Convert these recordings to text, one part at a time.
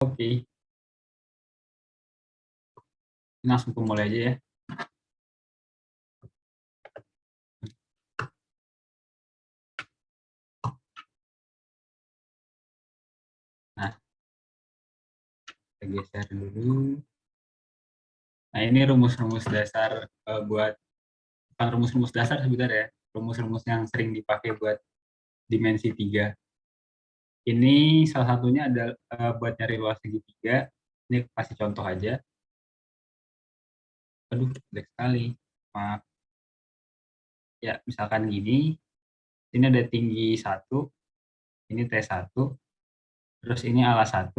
Oke, langsung mulai aja ya. Nah, kita geser dulu. Nah, ini rumus-rumus dasar buat, bukan rumus-rumus dasar sebenarnya, rumus-rumus yang sering dipakai buat dimensi 3. Ini salah satunya adalah buat nyari luas segitiga. Ini kasih contoh aja. Aduh, jelek sekali. Maaf. Ya, misalkan gini, ini ada tinggi 1, ini T1, terus ini alas 1,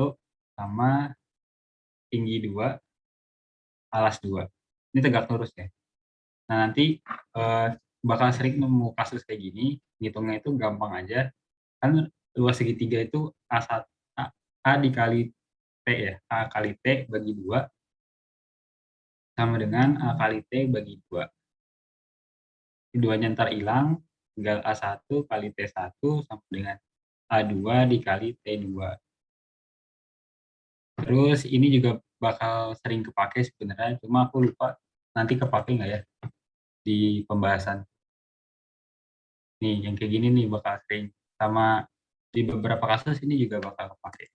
sama tinggi 2, alas 2. Ini tegak lurus ya. Nah, nanti eh, bakal sering nemu kasus kayak gini, ngitungnya itu gampang aja. Kan luas segitiga itu A1, A dikali T ya. A kali T bagi 2 sama dengan A kali T bagi 2. Keduanya ntar hilang, tinggal A1 kali T1 sama dengan A2 dikali T2. Terus ini juga bakal sering kepake sebenarnya, cuma aku lupa nanti kepake nggak ya di pembahasan. Nih, yang kayak gini nih bakal sering. Sama di beberapa kasus ini juga bakal kepake.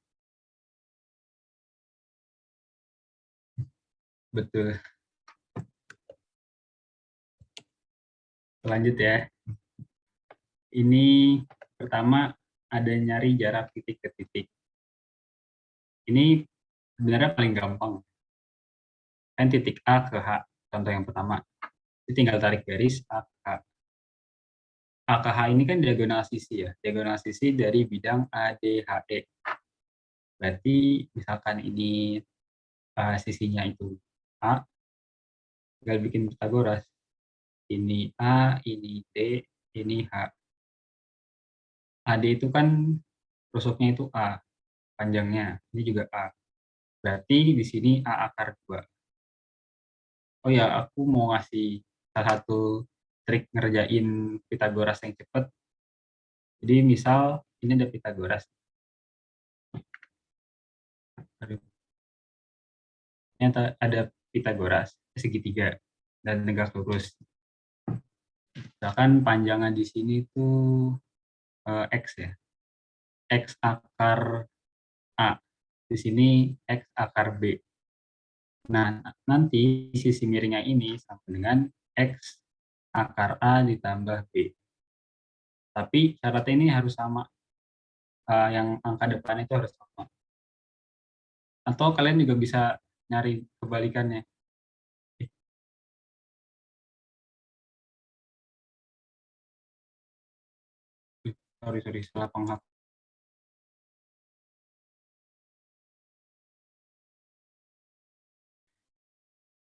Betul. Lanjut ya. Ini pertama ada nyari jarak titik ke titik. Ini sebenarnya paling gampang. Kan titik A ke H, contoh yang pertama. Ini tinggal tarik garis A ke H. A ke H ini kan diagonal sisi ya. Diagonal sisi dari bidang ADHE. Berarti misalkan ini sisinya itu A, tinggal bikin Pitagoras. Ini A, ini D, ini H. AD itu kan rusuknya itu A, panjangnya. Ini juga A. Berarti di sini A akar 2. Oh ya, aku mau ngasih salah satu trik ngerjain Pitagoras yang cepat. Jadi misal ini ada Pitagoras. Aduh, ini ada Pitagoras segitiga dan tegak lurus. Misalkan panjangnya di sini tuh X ya. X akar A. Di sini X akar B. Nah, nanti sisi miringnya ini sama dengan X akar A ditambah B. Tapi syaratnya ini harus sama. Yang angka depan itu harus sama. Atau kalian juga bisa nyari kebalikannya. Sorry, salah penghap.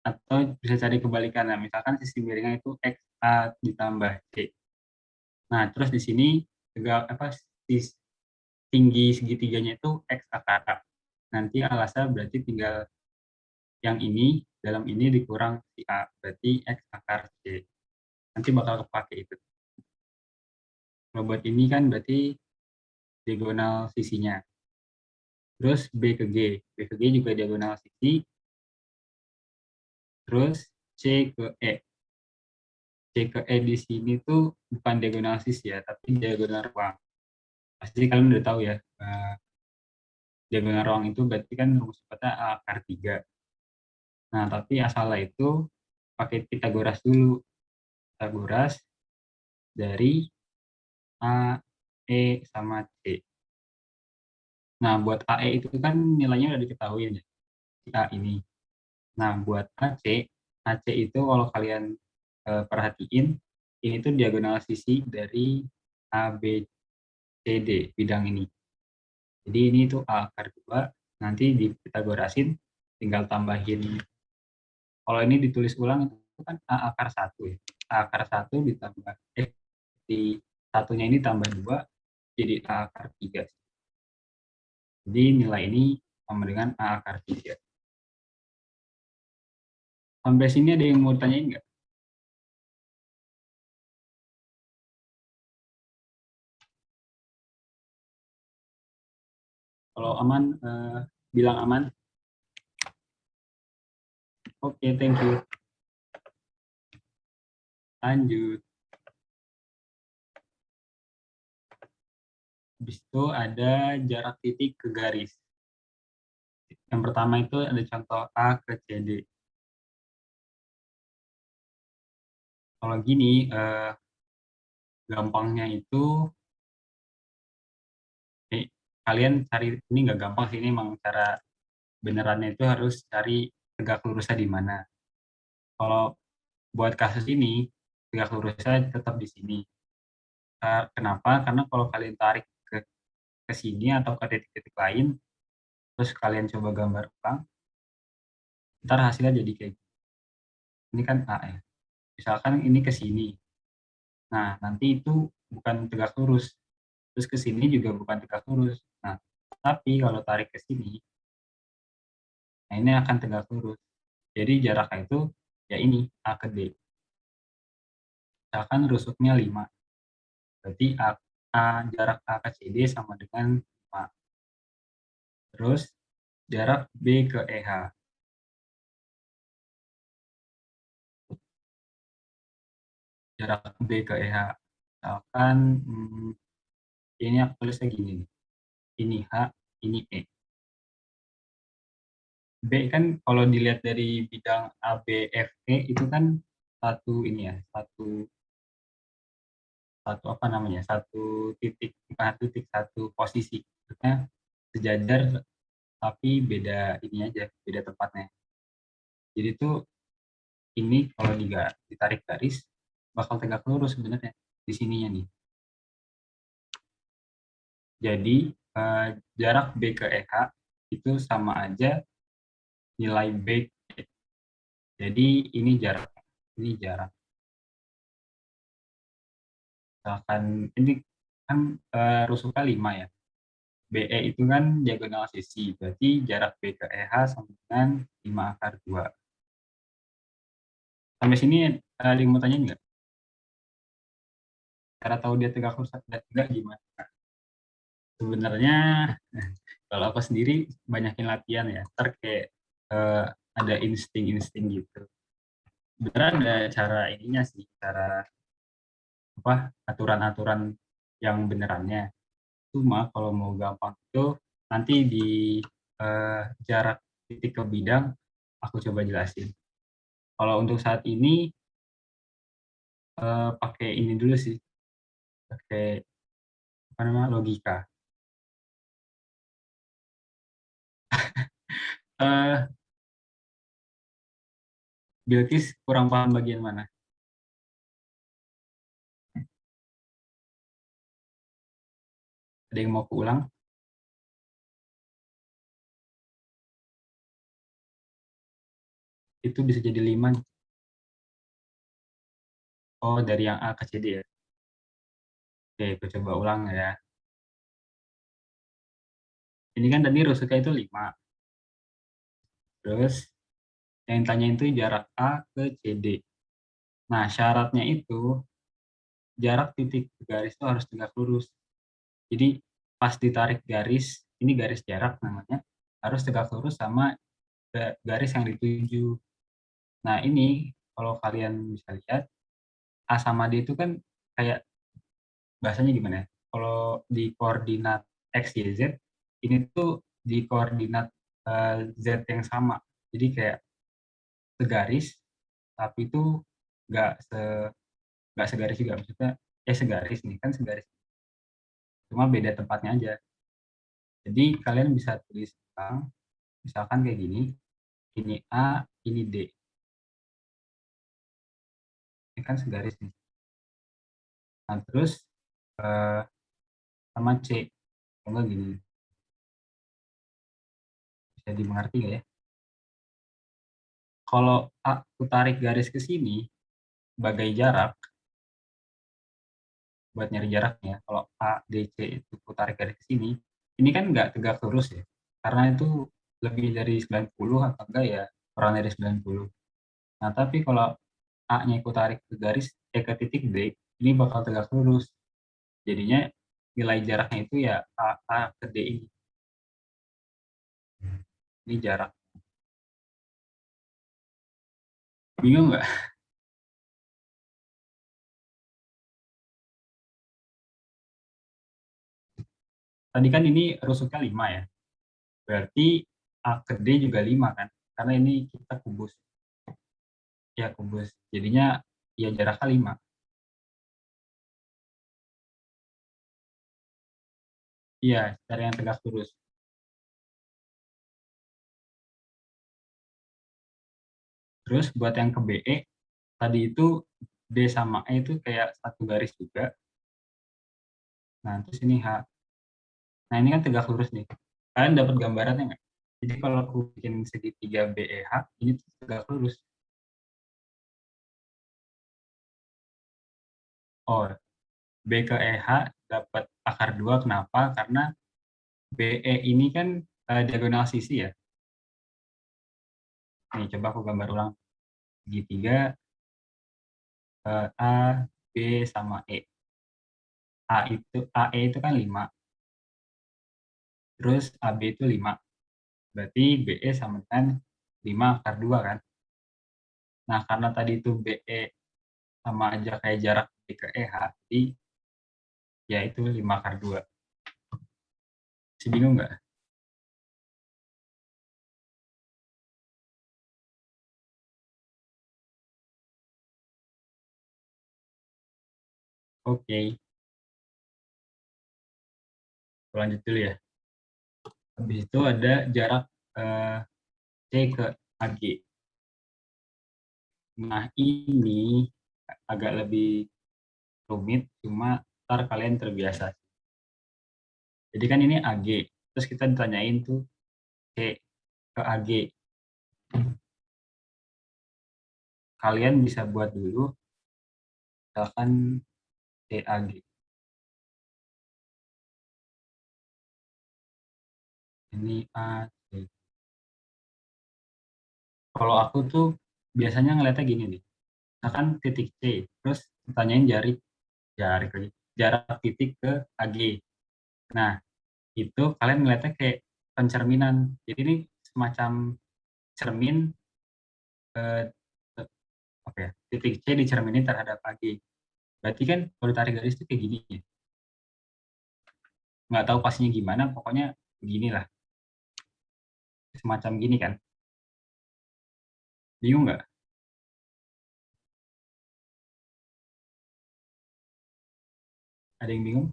Atau bisa cari kebalikannya. Misalkan sisi miringnya itu X A ditambah C. Nah, terus di sini juga apa tinggi segitiganya itu X akar A. Nanti alasnya berarti tinggal yang ini dalam ini dikurang si A, berarti X akar C. Nanti bakal kepake itu. Kalau buat ini kan berarti diagonal sisinya. Terus B ke G. B ke G juga diagonal sisi. Terus C ke E. C ke E di sini tuh bukan diagonal sisi ya, tapi diagonal ruang. Pasti kalian udah tahu ya, diagonal ruang itu berarti kan rumus cepatnya A akar 3. Nah, tapi asalnya itu pakai Pitagoras dulu. Pitagoras dari A, E, sama C. Nah, buat AE itu kan nilainya udah diketahui ya, si A ini. Nah, buat AC itu kalau kalian perhatiin, ini tuh diagonal sisi dari A, B, C, D, bidang ini. Jadi ini tuh A akar 2, nanti di Pitagorasin, tinggal tambahin, kalau ini ditulis ulang itu kan A akar 1 ya. A akar 1 ditambah, di satunya ini tambah 2, jadi A akar 3. Jadi nilai ini sama dengan A akar 3. Sampai sini ada yang mau tanyain nggak? Kalau aman, bilang aman. Oke, thank you. Lanjut. Habis itu ada jarak titik ke garis. Yang pertama itu ada contoh A ke CD. Kalau gini, gampangnya itu, kalian cari, ini nggak gampang sih, ini emang cara benerannya itu harus cari tegak lurusnya di mana. Kalau buat kasus ini, tegak lurusnya tetap di sini. Kenapa? Karena kalau kalian tarik ke sini atau ke titik-titik lain, terus kalian coba gambar ulang, ntar hasilnya jadi kayak gini. Ini kan A ya. Misalkan ini ke sini. Nah, nanti itu bukan tegak lurus. Terus ke sini juga bukan tegak lurus. Nah, tapi kalau tarik ke sini, nah ini akan tegak lurus. Jadi jaraknya itu ya ini A ke D. Misalkan rusuknya 5. Berarti jarak A ke CD sama dengan 5. Terus jarak B ke EH. Jarak B ke EH. Misalkan ini aku tulisnya gini. Ini H, ini E. B kan kalau dilihat dari bidang ABFE itu kan satu ini ya, satu apa namanya, satu titik, bukan satu titik, satu posisi. Maksudnya sejajar tapi beda ini aja, beda tempatnya. Jadi tuh ini kalau ditarik garis bakal tegak lurus sebenarnya di sininya nih. Jadi jarak B ke EH itu sama aja nilai B. Jadi ini jarak. Misalkan ini kan rusuknya 5 ya. BE itu kan diagonal sisi, berarti jarak B ke EH sama dengan 5 akar 2. Sampai sini ada yang mau tanya nggak? Cara tahu dia tegak lurus atau tidak gimana? Sebenarnya kalau aku sendiri banyakin latihan ya, ntar kayak ada insting-insting gitu. Beneran ada cara ininya sih, cara apa aturan-aturan yang benerannya. Cuma kalau mau gampang itu nanti di jarak titik ke bidang aku coba jelasin. Kalau untuk saat ini pakai ini dulu sih, pakai apa namanya logika. Eh Bilkis kurang paham bagian mana? Ada yang mau keulang? Itu bisa jadi 5. Oh, dari yang A ke C D ya. Oke, aku coba ulang ya. Ini kan tadi rusuknya itu 5. Terus yang tanya itu jarak A ke C D. Nah, syaratnya itu jarak titik ke garis itu harus tegak lurus. Jadi pas ditarik garis, ini garis jarak namanya, harus tegak lurus sama garis yang dituju. Nah, ini kalau kalian bisa lihat, A sama D itu kan kayak bahasanya gimana ya? Kalau di koordinat X, Y, Z, ini tuh di koordinat Z yang sama. Jadi kayak segaris, tapi itu nggak se nggak segaris juga, maksudnya segaris nih kan segaris, cuma beda tempatnya aja. Jadi kalian bisa tulis misalkan kayak gini, ini A, ini D, ini kan segaris nih. Nah terus eh, sama C, enggak gini, bisa dimengerti nggak ya? Kalau aku tarik garis ke sini sebagai jarak, buat nyari jaraknya, kalau A, D, C itu aku tarik garis ke sini, ini kan nggak tegak lurus ya, karena itu lebih dari 90 atau enggak ya kurang dari 90. Nah tapi kalau A-nya aku tarik ke garis, ke titik D, ini bakal tegak lurus. Jadinya nilai jaraknya itu ya A ke D ini. Ini jarak. Bingung nggak? Tadi kan ini rusuknya 5 ya. Berarti A ke D juga 5 kan? Karena ini kita kubus. Ya, kubus. Jadinya ya jaraknya 5. Iya, cara yang tegak lurus. Terus buat yang ke BE, tadi itu D sama E itu kayak satu garis juga. Nah, terus ini H. Nah, ini kan tegak lurus nih. Kalian dapat gambarannya nggak? Jadi kalau aku bikin segitiga BEH, ini tuh tegak lurus. Oh, B ke EH dapat akar 2. Kenapa? Karena BE ini kan diagonal sisi ya. Nih, coba aku gambar ulang. Segitiga A, B, sama E. AE itu kan 5. Terus AB itu 5. Berarti BE sama dengan 5 akar 2 kan. Nah, karena tadi itu BE sama aja kayak jarak B ke EH, jadi ya itu 5 akar 2. Masih bingung nggak? Oke, lanjut dulu ya. Habis itu ada jarak eh, C ke AG. Nah, ini agak lebih rumit, cuma ntar kalian terbiasa. Jadi kan ini AG, terus kita ditanyain tuh C ke AG. Kalian bisa buat dulu, misalkan CAG. Ini A, C. Kalau aku tuh biasanya ngeliatnya gini nih, misalkan titik C, terus ditanyain lagi, jarak titik ke AG. Nah, itu kalian ngeliatnya kayak pencerminan. Jadi ini semacam cermin, eh, apa ya, titik C dicerminin terhadap AG. Berarti kan kalau ditarik garis itu kayak gini ya. Nggak tahu pastinya gimana, pokoknya beginilah, semacam gini kan. Bingung nggak? Ada yang bingung?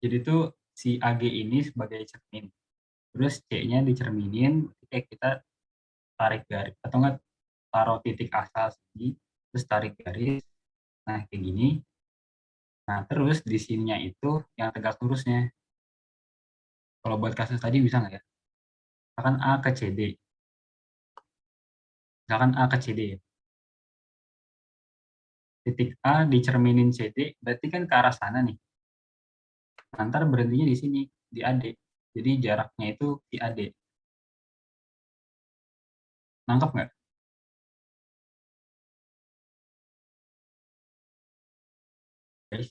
Jadi tuh si AG ini sebagai cermin. Terus C-nya dicerminin ketika kita tarik garis atau enggak taruh titik asal sini, terus tarik garis. Nah, kayak gini. Nah, terus di sininya itu yang tegak lurusnya. Kalau buat kasus tadi bisa nggak ya? Misalkan A ke CD. Misalkan A ke CD ya. Titik A dicerminin CD, berarti kan ke arah sana nih. Nah, ntar berhentinya di sini, di AD. Jadi jaraknya itu di AD. Nangkep nggak? Guys,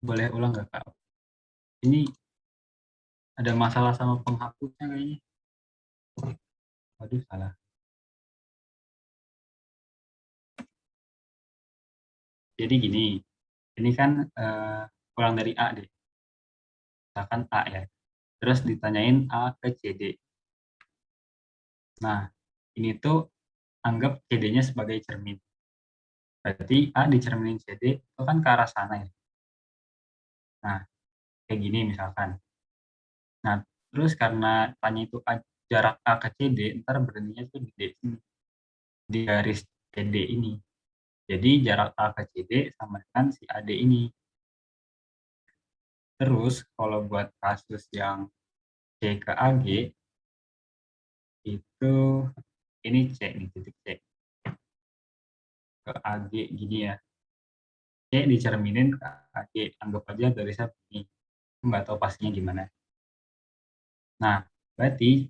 boleh ulang nggak Kak? Ini ada masalah sama penghapusnya kayaknya. Waduh, salah. Jadi gini, ini kan ulang dari A deh, misalkan A ya. Terus ditanyain A ke CD. Nah, ini tuh anggap CD-nya sebagai cermin. Berarti A dicerminin CD itu kan ke arah sana ya. Nah, kayak gini misalkan. Nah, terus karena tanya itu jarak A ke CD, ntar berhentinya tuh di D sini, di garis CD ini. Jadi jarak A ke CD sama dengan si AD ini. Terus kalau buat kasus yang C ke AG, itu ini C nih, titik C ke AG gini ya. C dicerminin ke AG, anggap aja garisnya begini. Nggak tahu pastinya gimana. Nah, berarti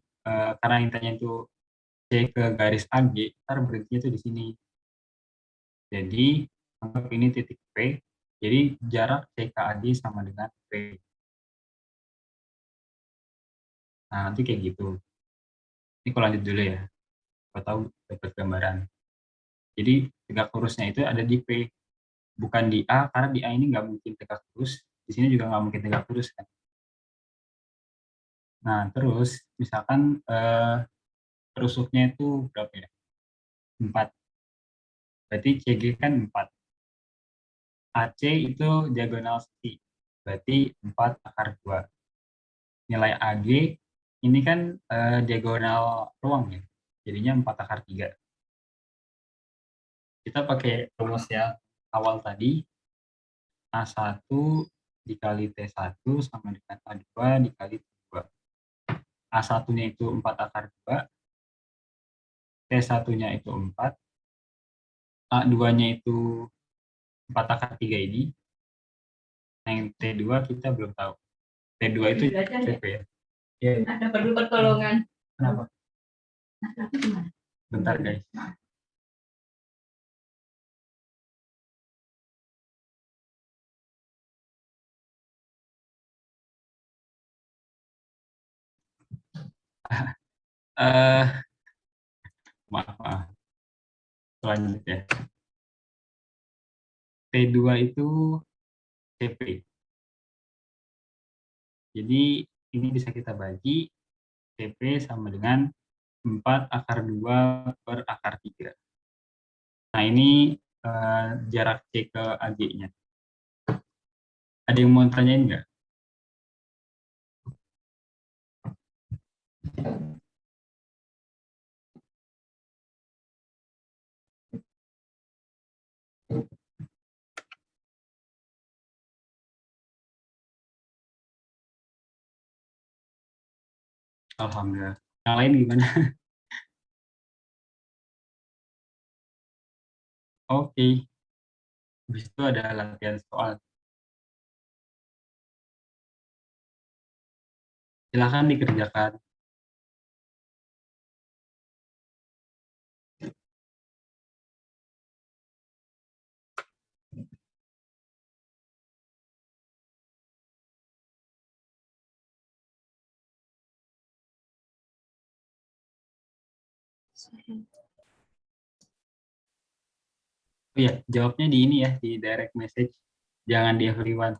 karena intinya itu C ke garis AG, ntar berhentinya itu di sini. Jadi, anggap ini titik P, jadi jarak C ke AG sama dengan P. Nah, nanti kayak gitu. Ini kalau lanjut dulu ya, kita tahu dapat gambaran. Jadi, tegak lurusnya itu ada di P, bukan di A, karena di A ini nggak mungkin tegak lurus, di sini juga nggak mungkin tegak lurus kan. Nah, terus misalkan rusuknya itu berapa ya? 4. Berarti CG kan 4. AC itu diagonal C. Berarti 4 akar 2. Nilai AG ini kan diagonal ruang ya. Jadinya 4 akar 3. Kita pakai rumus yang awal tadi. A1 dikali T1 sama dengan A2 dikali T2. A1-nya itu 4 akar 2. T1-nya itu 4. A2-nya itu 4 akar 3 ini. Nah, yang T2 kita belum tahu. T2 itu CP ya? Ya. Ada perlu pertolongan. Kenapa? Bentar guys. Eh, maaf, maaf. Selanjutnya. T2 itu CP. Jadi ini bisa kita bagi. CP sama dengan 4 akar 2 per akar 3. Nah ini jarak C ke AG-nya. Ada yang mau tanyain nggak? Alhamdulillah. Yang lain gimana? Oke. Habis itu ada latihan soal. Silahkan dikerjakan. Oh iya, jawabnya di ini ya, di direct message. Jangan di everyone.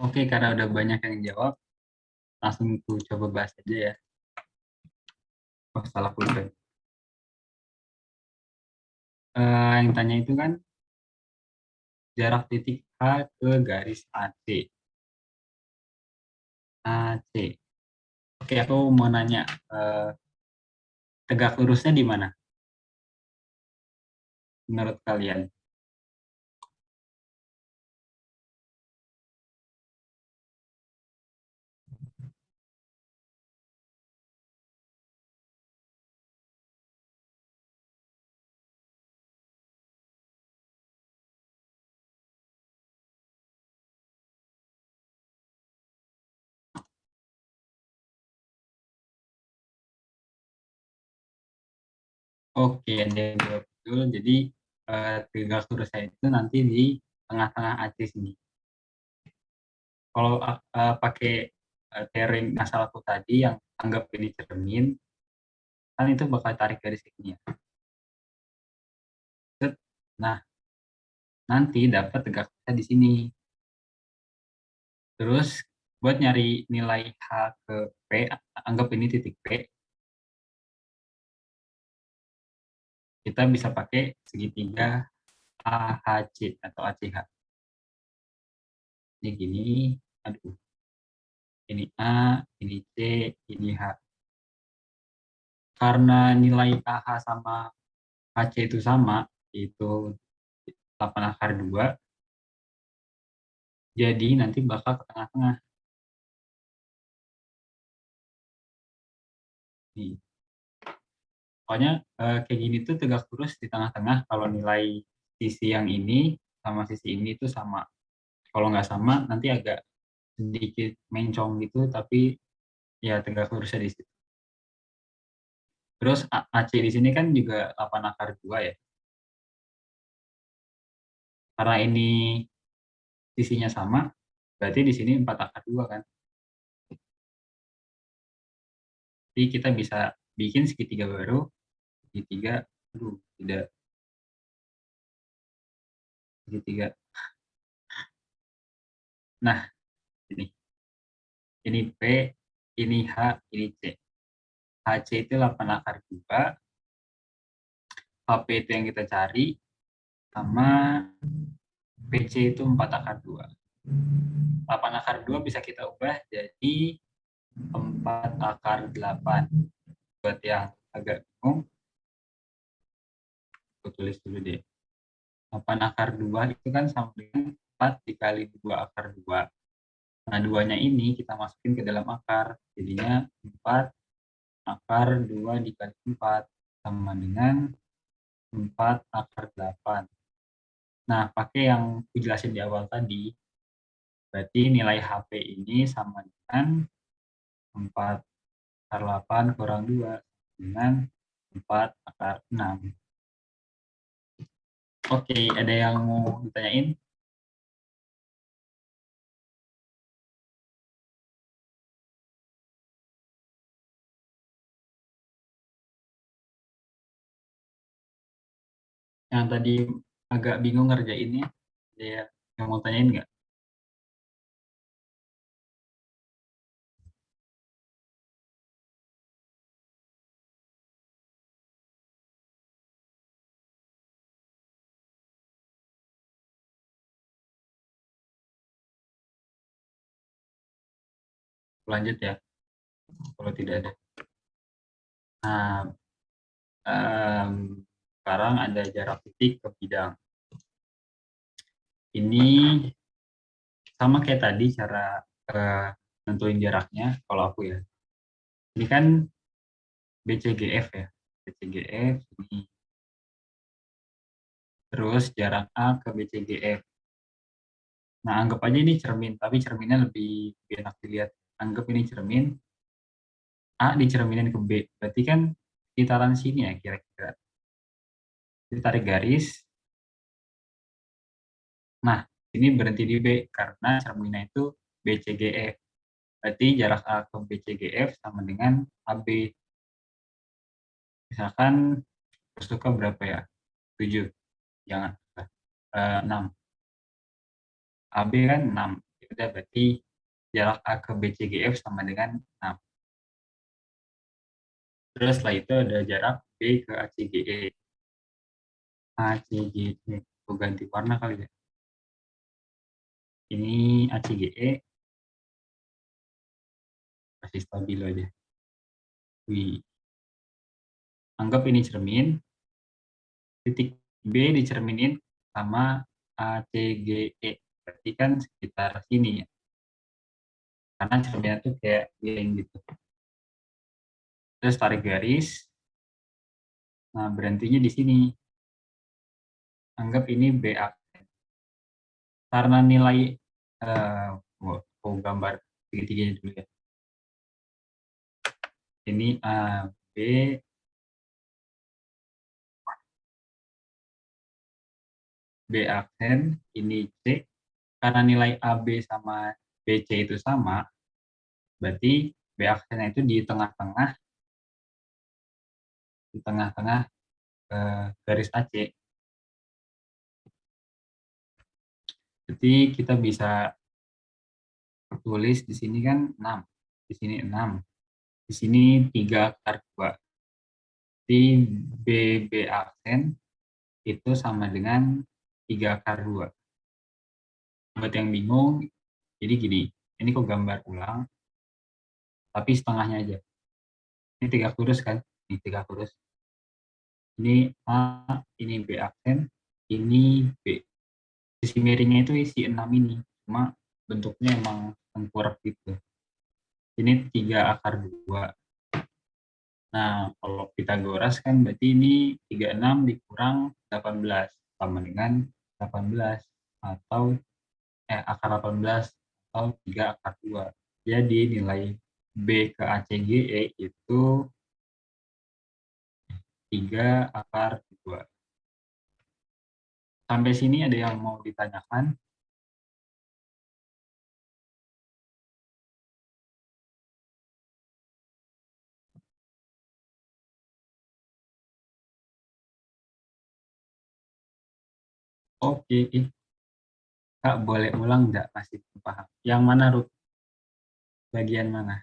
Oke, karena udah banyak yang jawab, langsung ku coba bahas aja ya. Oh, salah pulpen. Yang tanya itu kan jarak titik H ke garis AC. AC. Oke, aku mau nanya, eh, tegak lurusnya di mana menurut kalian? Oke, ada yang jawab betul. Jadi tegak lurusnya itu nanti di tengah-tengah AC sini. Kalau pakai teori masalahku tadi yang anggap ini cermin, kan itu bakal tarik garis ini ya. Set. Nah, nanti dapat tegak lurusnya di sini. Terus buat nyari nilai H ke P, anggap ini titik P, kita bisa pakai segitiga AHC atau ACH. Ini gini, aduh, ini A, ini C, ini H. Karena nilai AH sama HC itu sama, itu 8 akar 2, jadi nanti bakal ke tengah-tengah. Nih. Pokoknya kayak gini tuh tegak lurus di tengah-tengah kalau nilai sisi yang ini sama sisi ini tuh sama. Kalau nggak sama, nanti agak sedikit mencong gitu, tapi ya tegak lurusnya di situ. Terus AC di sini kan juga 8 akar 2 ya. Karena ini sisinya sama, berarti di sini 4 akar 2 kan. Jadi kita bisa bikin segitiga baru, segitiga, aduh, tidak, segitiga. Nah, ini P, ini H, ini C. HC itu 8 akar 2, HP itu yang kita cari, sama PC itu 4 akar 2. 8 akar 2 bisa kita ubah jadi 4 akar 8. Buat yang agak bingung, aku tulis dulu deh. 8 akar 2 itu kan sama dengan 4 dikali 2 akar 2. Nah, duanya ini kita masukin ke dalam akar. Jadinya 4 akar 2 dikali 4 sama dengan 4 akar 8. Nah, pakai yang aku jelasin di awal tadi, berarti nilai HP ini sama dengan 4 akar 8 kurang 2 dengan 4 akar 6. Oke, ada yang mau ditanyain? Yang tadi agak bingung ngerjainnya, ada yang mau tanyain nggak? Lanjut ya, kalau tidak ada. Nah, em, sekarang ada jarak titik ke bidang. Ini sama kayak tadi cara eh, nentuin jaraknya. Kalau aku ya, ini kan BCGF ya, BCGF ini. Terus jarak A ke BCGF. Nah, anggap aja ini cermin, tapi cerminnya lebih enak dilihat. Anggap ini cermin, A dicerminin ke B. Berarti kan sekitaran sini ya kira-kira. Ditarik garis. Nah, ini berhenti di B karena cerminnya itu BCGF. Berarti jarak A ke BCGF sama dengan AB. Misalkan suka berapa ya? 7. Jangan. 6. AB kan 6. Udah, berarti jarak A ke BCGF sama dengan 6. Terus setelah itu ada jarak B ke ACGE. ACGE, aku ganti warna kali ya. Ini ACGE, kasih stabilo aja. Wih. Anggap ini cermin, titik B dicerminin sama ACGE. Berarti kan sekitar sini ya. Karena cerminnya tuh kayak gini gitu. Terus tarik garis. Nah, berhentinya di sini. Anggap ini BA. Karena nilai aku gambar tiga-tiganya dulu ya. Ini A, B, B aksen, ini C. Karena nilai AB sama BC itu sama, berarti B aksennya itu di tengah-tengah garis AC. Jadi kita bisa tulis di sini kan 6, di sini 6, di sini 3 akar 2. Di BB aksen itu sama dengan 3 akar 2. Buat yang bingung, jadi gini, ini kok gambar ulang, tapi setengahnya aja. Ini 3 kurus kan, ini 3 kurus. Ini A, ini B aksen, ini B. Sisi miringnya itu isi 6 ini, cuma bentuknya emang tengkurap gitu. Ini 3 akar 2. Nah, kalau Pitagoras kan berarti ini 36 dikurang 18 sama dengan 18 atau akar 18 atau 3 akar 2. Jadi nilai B ke ACGE itu 3 akar 2. Sampai sini ada yang mau ditanyakan? Oke, Kak boleh ulang nggak? Masih belum paham. Yang mana, Ruth? Bagian mana?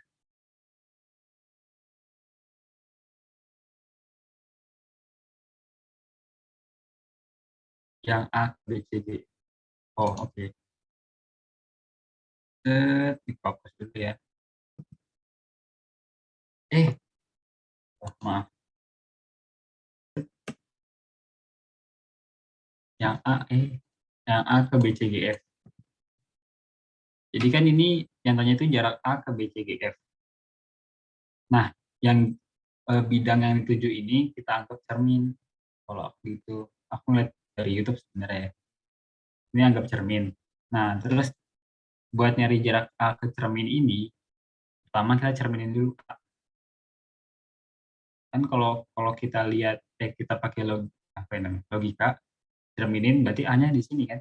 Yang A, B, C, D. Oh, oke. Fokus dulu ya. Maaf. Yang A, yang A ke B, C, G, F. Jadi kan ini yang tanya itu jarak A ke B, C, G, F. Nah, yang bidang yang dituju ini kita anggap cermin. Kalau aku ngeliat dari YouTube sebenarnya ya. Ini anggap cermin. Nah, terus buat nyari jarak A ke cermin ini, pertama kita cerminin dulu. Kan kalau kalau kita lihat, kita pakai logika, cerminin berarti A-nya di sini kan.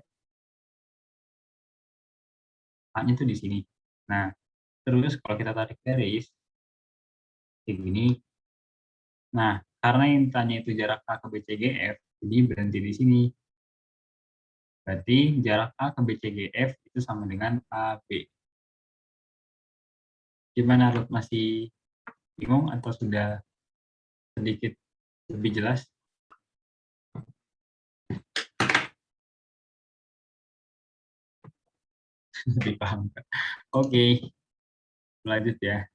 A-nya tuh di sini. Nah, terus kalau kita tarik garis, kayak gini. Nah, karena yang tanya itu jarak A ke BCGF, jadi berhenti di sini. Berarti jarak A ke BCGF itu sama dengan AB. Gimana, Ruth? Masih bingung atau sudah sedikit lebih jelas? Lebih paham. Oke, lanjut ya.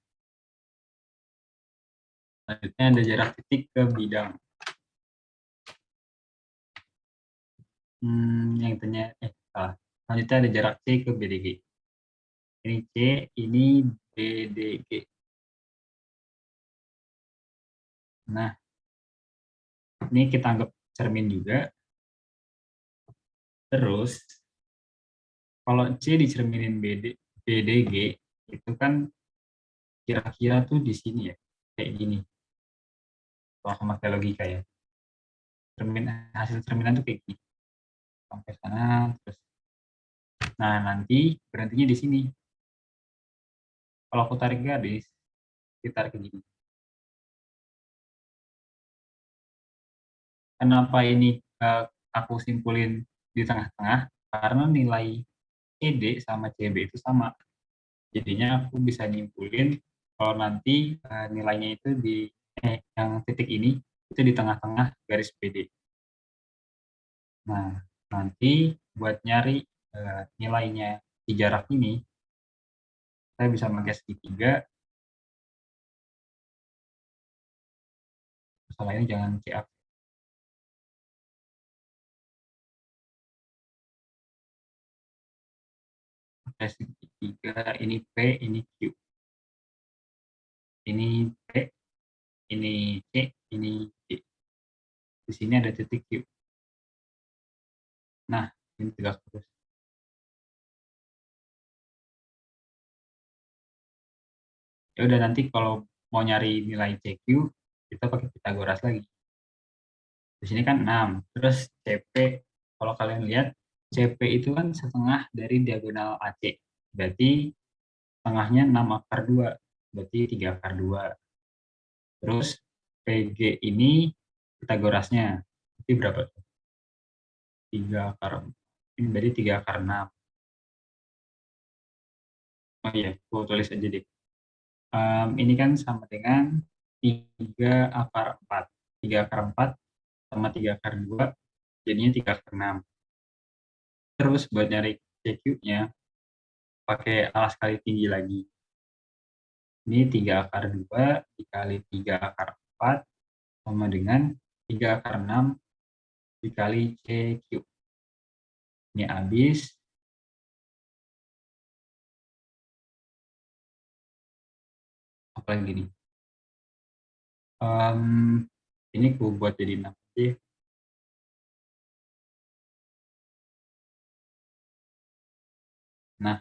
Selanjutnya ada jarak titik ke bidang. Yang tanya, salah. Selanjutnya ada jarak C ke BDG. Ini C, ini BDG. Nah, ini kita anggap cermin juga. Terus, kalau C dicerminin BDG, itu kan kira-kira tuh di sini ya, kayak gini. Kalau pakai logika ya. Hasil cerminan tuh kayak gini. Sampai sana, terus. Nah, nanti berhentinya di sini. Kalau aku tarik garis, kita tarik ke gini. Kenapa ini aku simpulin di tengah-tengah? Karena nilai CD sama CB itu sama. Jadinya aku bisa nyimpulin kalau nanti nilainya itu yang titik ini itu di tengah-tengah garis PD. Nah, nanti buat nyari nilainya di jarak ini, saya bisa pakai segitiga. Masalah ini jangan CA. Pakai segitiga, ini P, ini Q. Ini P, ini C, ini D. Di sini ada titik Q. Nah, ini tegak terus. Ya udah, nanti kalau mau nyari nilai CQ, kita pakai Pitagoras lagi. Di sini kan 6. Terus CP, kalau kalian lihat, CP itu kan setengah dari diagonal AC. Berarti tengahnya 6 akar 2. Berarti 3 akar 2. Terus PG ini Pitagorasnya. Berarti berapa tuh? 3 akar. Ini berarti 3 akar 6. Oh iya, aku tulis aja deh. Ini kan sama dengan 3 akar 4. 3 akar 4 sama 3 akar 2, jadinya 3 akar 6. Terus buat nyari CQ-nya, pakai alas kali tinggi lagi. Ini 3 akar 2 dikali 3 akar 4 sama dengan 3 akar 6 dikali CQ. Ini habis. Apa lagi nih? Ini aku buat jadi 6 aja. Nah,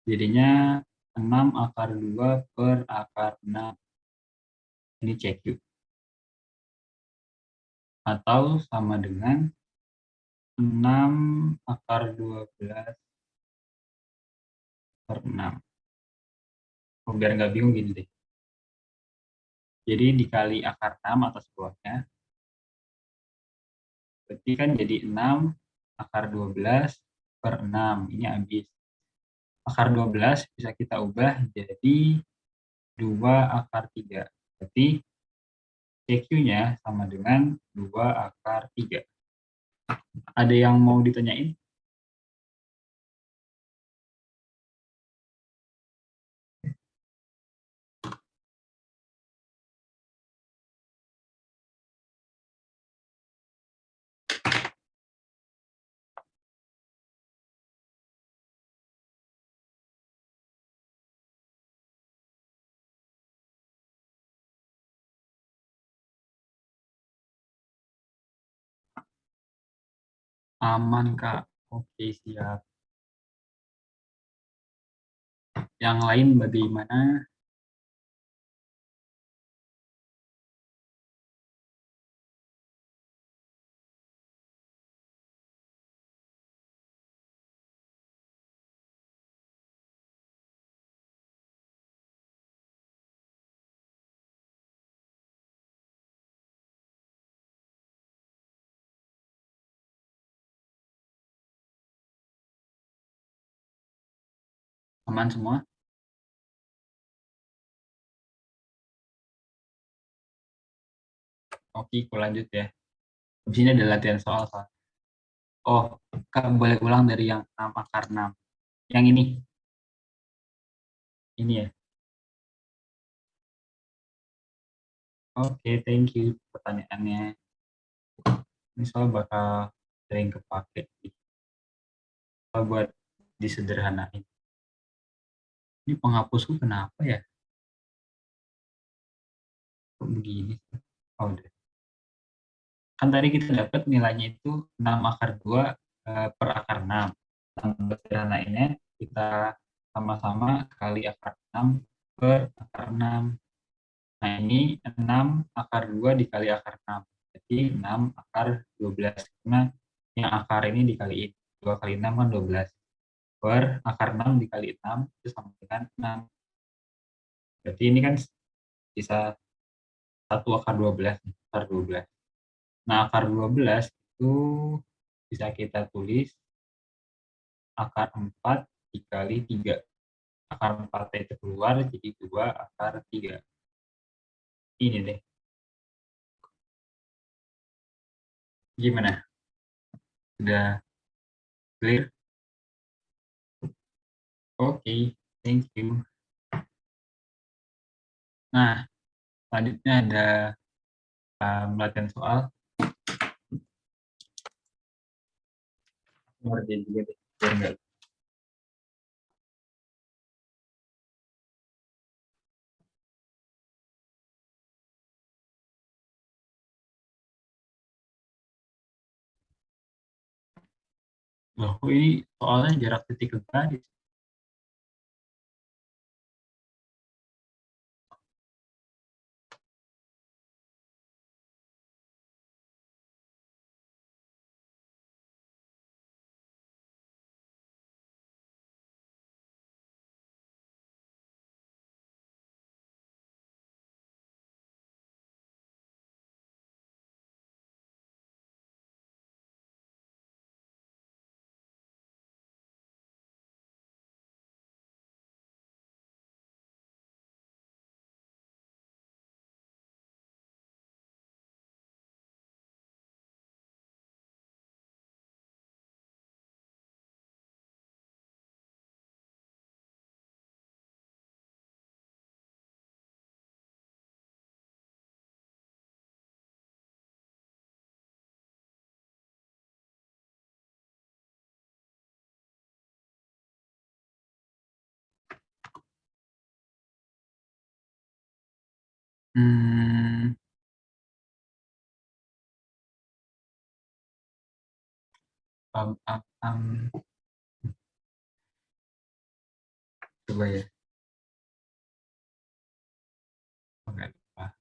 jadinya 6 akar 2 per akar 6. Ini CQ. Atau sama dengan 6 akar 12 per 6. Oh, biar nggak bingung gini deh. Jadi dikali akar 6 atas bawahnya. Berarti kan jadi 6 akar 12 per 6. Ini habis. Akar 12 bisa kita ubah jadi 2 akar 3. Berarti CQ-nya sama dengan 2 akar 3. Ada yang mau ditanyain? Aman, Kak. Oke, siap. Yang lain bagaimana? Aman semua? Oke, aku lanjut ya. Di sini ada latihan soal. Oh, Kak boleh ulang dari yang 6 akar 6. Yang ini. Ini ya. Oke, thank you pertanyaannya. Ini soal bakal sering kepake. Soal buat disederhanain. Ini penghapusku kenapa ya? Kok begini? Oh, udah. Kan tadi kita dapat nilainya itu 6 akar 2 per akar 6. Nah, sederhanainnya kita sama-sama kali akar 6 per akar 6. Nah, ini 6 akar 2 dikali akar 6. Jadi 6 akar 12. Karena yang akar ini dikaliin. 2 kali 6 kan 12. Per akar 6 dikali 6 itu sama dengan 6. Berarti ini kan bisa 1 akar 12. Akar 12. Nah, akar 12 itu bisa kita tulis akar 4 dikali 3. Akar 4 itu keluar jadi 2 akar 3. Ini deh. Gimana? Udah clear? Oke, thank you. Nah, selanjutnya ada latihan soal. Ngerjain juga deh, biar enggak. Loh, kok ini soalnya jarak titik ke garis? Hmm, um, um, um, coba ya. Enggak lupa.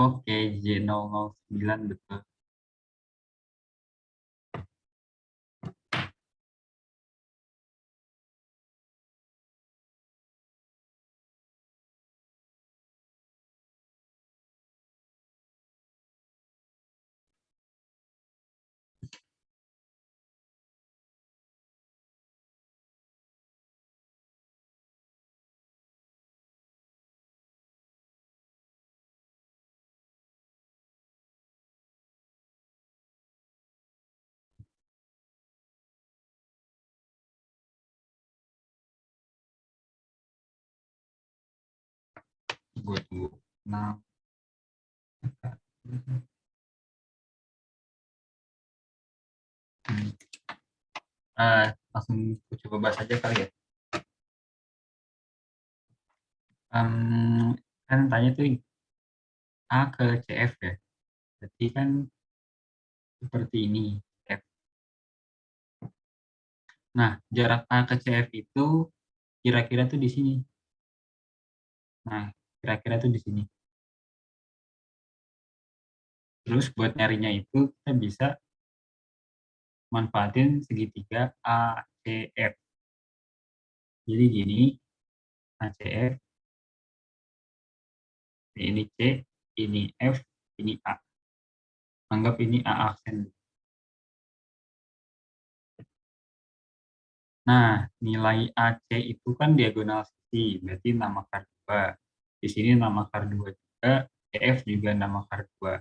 Oke, J009 betul. Gue tunggu. Nah, langsung aku coba bahas aja kali ya. Kan tanya tuh A ke CF ya. Berarti kan seperti ini. F. Nah, jarak A ke CF itu kira-kira tuh di sini. Nah, kira-kira tuh di sini. Terus buat nyarinya itu kita bisa manfaatin segitiga ACF. Jadi gini, ACF, ini C, ini F, ini A. Anggap ini A aksen. Nah, nilai AC itu kan diagonal sisi, berarti nama akar 2. Di sini nama akar 2 juga, CF juga nama akar 2.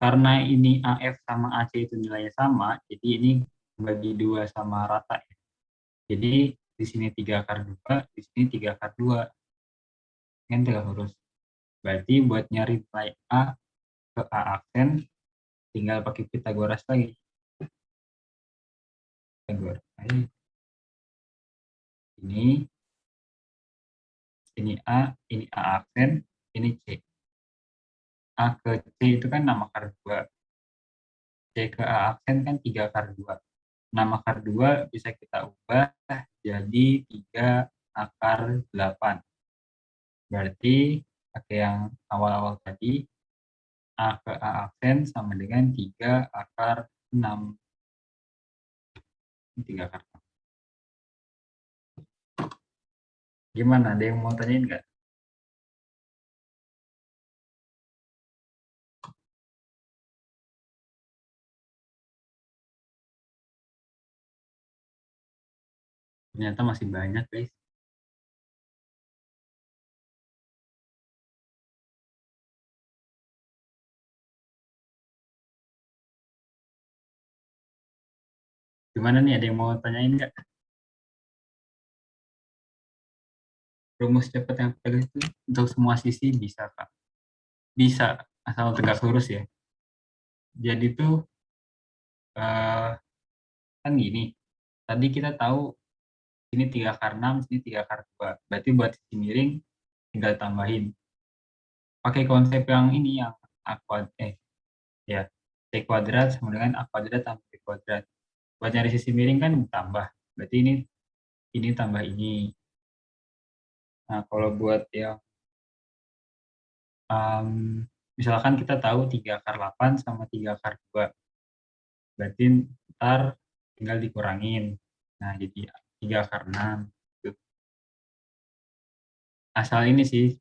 Karena ini AF sama AC itu nilainya sama, jadi ini bagi 2 sama rata. Jadi di sini 3 akar 2, di sini 3 akar 2. Kan tegak lurus. Berarti buat nyari nilai A ke A aksen, tinggal pakai Pitagoras lagi. Pitagoras. Ini ini A aksen, ini C. A ke C itu kan nama akar 2. C ke A aksen kan 3 akar 2. Nama akar 2 bisa kita ubah jadi 3 akar 8. Berarti pakai yang awal-awal tadi, A ke A aksen sama dengan 3 akar 6. 3 akar 6. Gimana? Ada yang mau tanyain nggak? Ternyata masih banyak, guys. Gimana nih? Ada yang mau tanyain nggak? Rumus cepat yang tegas itu untuk semua sisi bisa, Kak. Bisa, asal tegak lurus ya. Jadi tuh eh, kan gini. Tadi kita tahu ini 3 akar 6, sini 3 akar 2. Berarti buat sisi miring tinggal tambahin. Pakai konsep yang ini yang A kuadrat, ya, C kuadrat sama dengan A kuadrat tambah B kuadrat. Buat nyari sisi miring kan tambah. Berarti ini tambah ini. Nah, kalau buat yang um, misalkan kita tahu 3 akar 8 sama 3 akar 2. Berarti ntar tinggal dikurangin. Nah, jadi 3 akar 6. Asal ini sih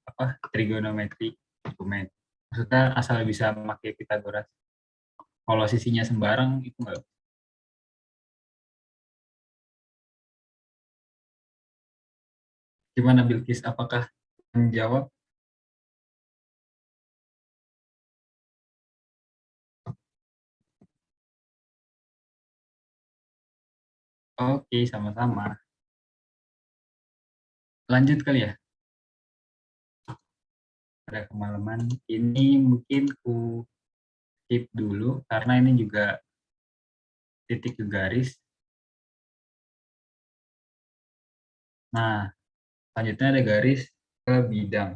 apa trigonometri dokumen. Maksudnya asal bisa memakai Pitagoras. Kalau sisinya sembarang itu enggak. Gimana Bilkis? Apakah menjawab? Oke, sama-sama. Lanjut kali ya. Pada kemalaman ini mungkin ku skip dulu karena ini juga titik ke garis. Nah, selanjutnya ada garis ke bidang.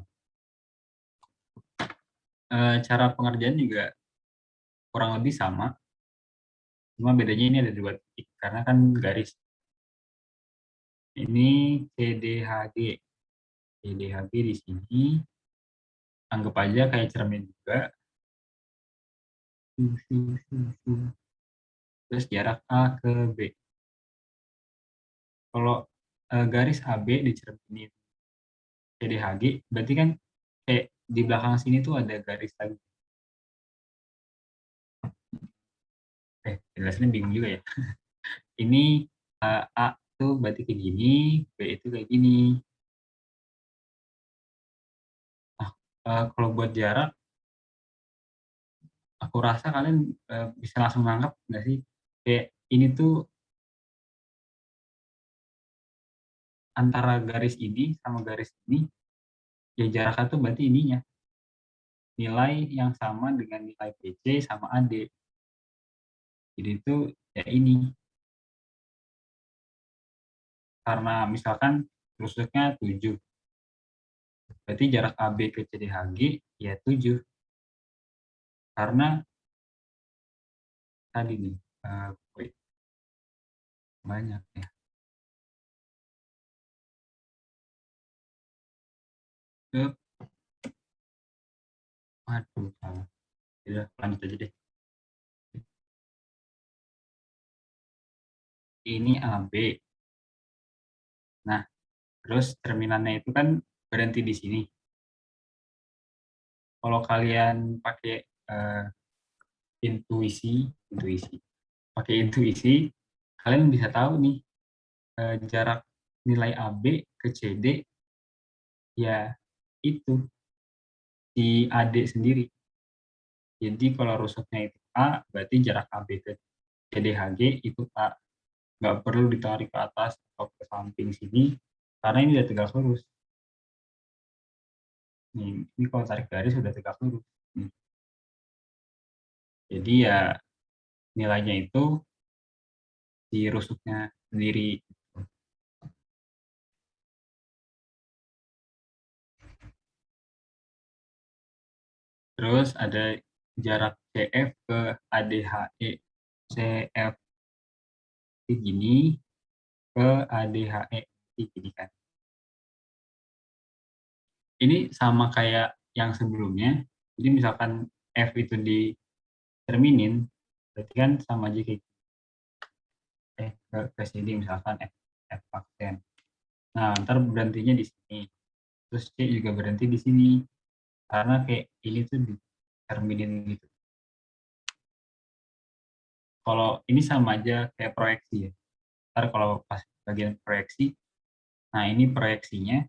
Cara pengerjaan juga kurang lebih sama, cuma bedanya ini ada dua titik karena kan garis. Ini CDHG. CDHG di sini anggap aja kayak cermin juga. Terus jarak A ke B. Kalau garis AB di cermin ini CDHG, berarti kan kayak di belakang sini tuh ada garis lagi. Jelasnya bingung juga ya. Ini A tuh berarti kayak gini, B itu kayak gini. Nah, kalau buat jarak, aku rasa kalian bisa langsung nangkep nggak sih? Kayak ini tuh antara garis ini sama garis ini, ya jaraknya tuh berarti ininya. Nilai yang sama dengan nilai PC sama AD. Jadi itu ya ini. Karena misalkan rusuknya 7, berarti jarak AB ke CDHG ya 7. Karena tadi nih, wait, banyak ya. Ke, Aduh, salah. Ya, lanjut aja deh. Ini AB. Nah, terus terminalnya itu kan berhenti di sini. Kalau kalian pakai uh, intuisi, pakai intuisi, kalian bisa tahu nih jarak nilai AB ke CD ya itu si AD sendiri. Jadi kalau rusuknya itu A, berarti jarak AB ke CDHG itu A. Nggak perlu ditarik ke atas atau ke samping sini, karena ini udah tegak lurus. Ini kalau tarik garis sudah tegak lurus. Jadi ya nilainya itu di rusuknya sendiri. Terus ada jarak CF ke ADHE. CF gini ke ADHE gini kan. Ini sama kayak yang sebelumnya. Jadi misalkan F itu dicerminin, berarti kan sama aja kayak ke sini misalkan F aksen. Nah, ntar berhentinya di sini. Terus C juga berhenti di sini. Karena kayak ini tuh dicerminin gitu. Kalau ini sama aja kayak proyeksi ya. Ntar kalau pas bagian proyeksi, nah ini proyeksinya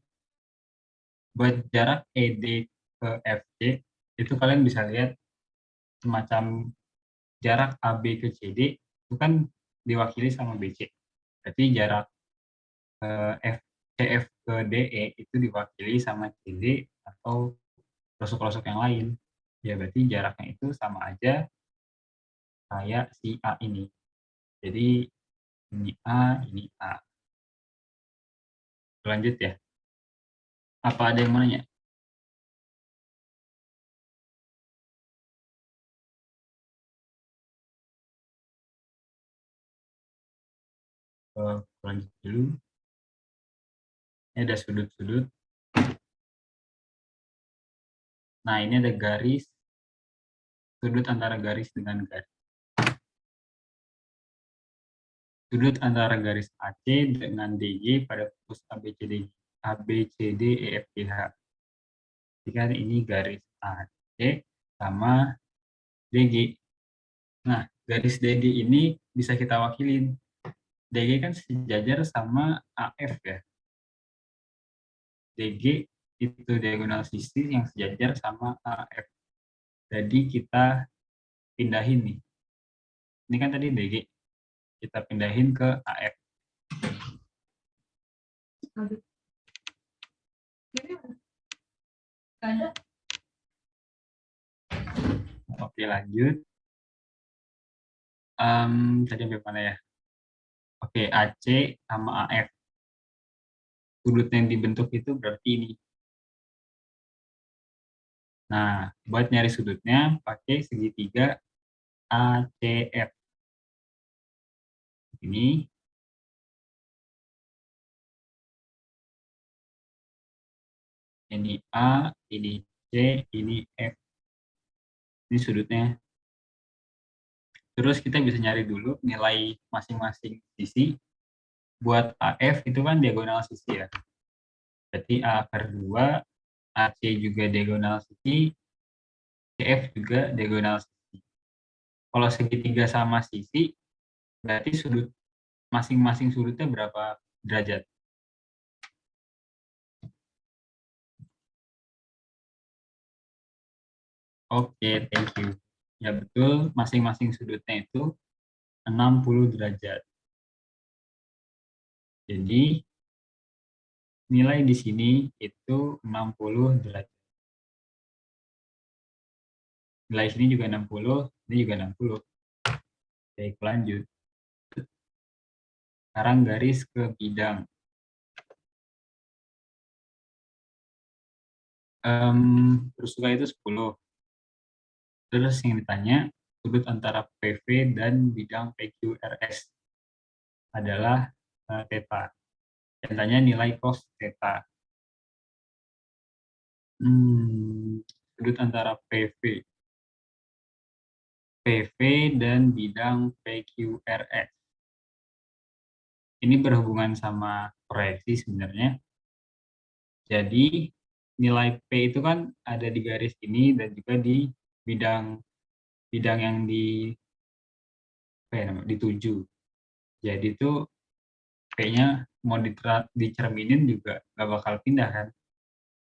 buat jarak ED ke FC, itu kalian bisa lihat semacam jarak AB ke CD itu kan diwakili sama BC. Berarti jarak F, CF ke DE itu diwakili sama CD atau rusuk-rusuk yang lain. Ya berarti jaraknya itu sama aja kayak si A ini. Jadi ini A, ini A. Lanjut ya. Apa ada yang mau nanya? Lanjut dulu. Ini ada sudut-sudut. Nah, ini ada garis, sudut antara garis dengan garis. Sudut antara garis AC dengan DG pada fokus ABCD, ABCD, EFGH. Jika ini garis AC sama DG. Nah, garis DG ini bisa kita wakilin. DG kan sejajar sama AF ya. DG itu diagonal sisi yang sejajar sama AF. Jadi kita pindahin nih. Ini kan tadi DG. Kita pindahin ke AF. Oke, lanjut. Tadi sampai mana ya? Oke, AC sama AF. Sudut yang dibentuk itu berarti ini. Nah, buat nyari sudutnya pakai segitiga ACF. Ini A, ini C, ini F. Ini sudutnya. Terus kita bisa nyari dulu nilai masing-masing sisi. Buat AF itu kan diagonal sisi ya. Berarti A per 2, AC juga diagonal sisi, CF juga diagonal sisi. Kalau segitiga sama sisi, berarti sudut masing-masing sudutnya berapa derajat? Oke, thank you. Ya betul, masing-masing sudutnya itu 60 derajat. Jadi nilai di sini itu 60 derajat. Nilai sini juga 60, ini juga 60. Baik, lanjut. Sekarang garis ke bidang. Berusuka itu 10. Terus yang ditanya, sudut antara PV dan bidang PQRS adalah theta. Dan tanya nilai cos theta. Sudut antara PV dan bidang PQRS. Ini berhubungan sama proyeksi sebenarnya. Jadi nilai P itu kan ada di garis ini dan juga di bidang yang dituju. Jadi itu P-nya mau dicerminin juga nggak bakal pindah kan.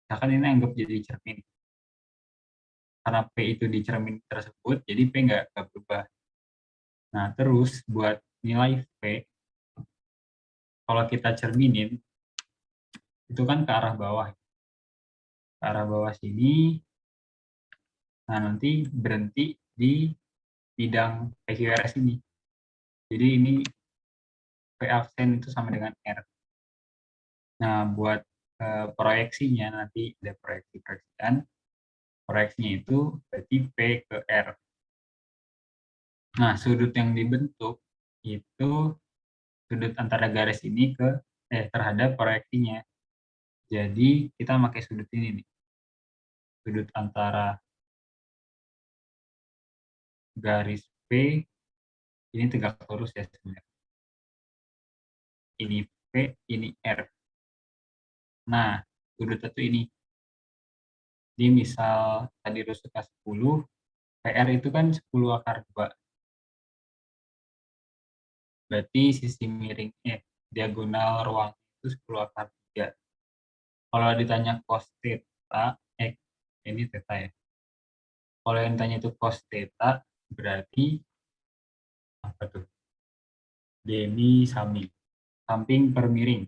Misalkan ini anggap jadi cermin. Karena P itu di cermin tersebut, jadi P nggak berubah. Nah, terus buat nilai P, kalau kita cerminin, itu kan ke arah bawah. Ke arah bawah sini, nah nanti berhenti di bidang PQRS ini. Jadi ini P aksen itu sama dengan R. Nah, buat proyeksinya nanti ada proyeksian. Proyeksinya itu berarti P ke R. Nah, sudut yang dibentuk itu sudut antara garis ini ke terhadap proyeksinya. Jadi kita pakai sudut ini nih. sudut antara garis P, ini tegak lurus ya sebenarnya. Ini P, ini R. Nah, sudut satu ini. Jadi misal tadi suka 10, PR itu kan 10 akar 2. Berarti sisi miringnya, diagonal ruang itu 10 akar 3. Kalau ditanya cos theta, ini theta ya. Kalau yang tanya itu cos theta, berarti apa tuh? Demi samping. Samping per miring.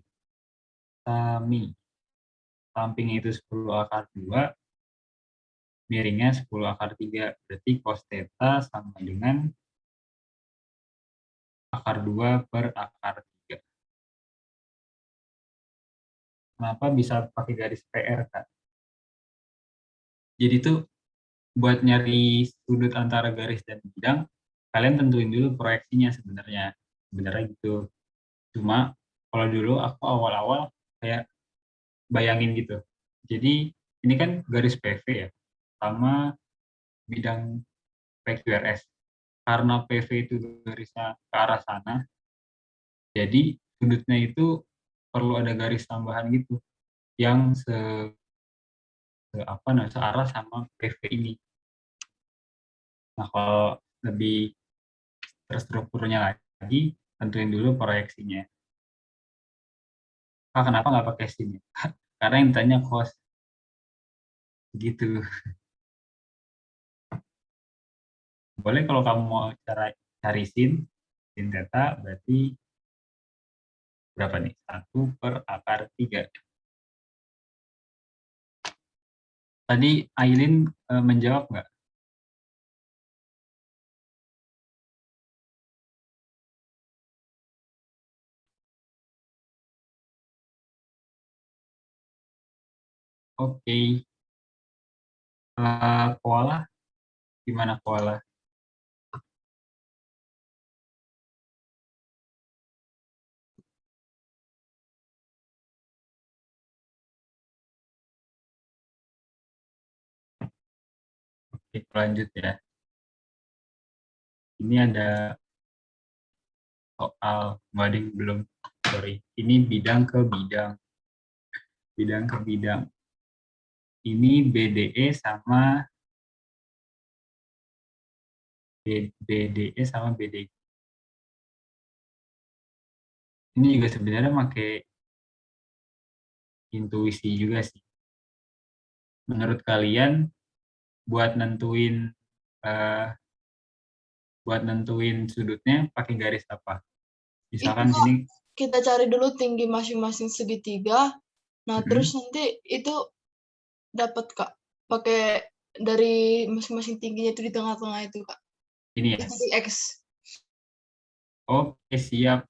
Sami. Samping itu 10 akar 2, miringnya 10 akar 3. Berarti cos theta sama dengan akar 2 per akar 3. Kenapa bisa pakai garis PR, Kak? Jadi tuh buat nyari sudut antara garis dan bidang, kalian tentuin dulu proyeksinya sebenarnya. Sebenarnya gitu. Cuma kalau dulu aku awal-awal kayak bayangin gitu. Jadi ini kan garis PV ya, sama bidang PQRS. Karena PV itu garisnya ke arah sana, jadi sudutnya itu perlu ada garis tambahan gitu yang searah sama PV ini. Nah, kalau lebih terstrukturnya lagi, tentuin dulu proyeksinya. Kenapa nggak pakai sin? Karena yang ditanya cos gitu. Boleh kalau kamu mau cari sin theta berarti berapa nih? 1 per akar 3. Tadi Aileen menjawab nggak? Oke. Koala, gimana koala? Oke, lanjut ya. Ini ada soal ngoding belum, sorry. Ini bidang ke bidang. Bidang ke bidang. Ini BDE sama BDE sama BDG. Ini juga sebenarnya pakai intuisi juga sih. Menurut kalian eh, buat nentuin sudutnya pakai garis apa? Itu Misalkan Kak, sini kita cari dulu tinggi masing-masing segitiga. Nah, terus nanti itu dapat Kak. Pakai dari masing-masing tingginya itu di tengah-tengah itu Kak. ini ya. Terus dari X. Oke, siap.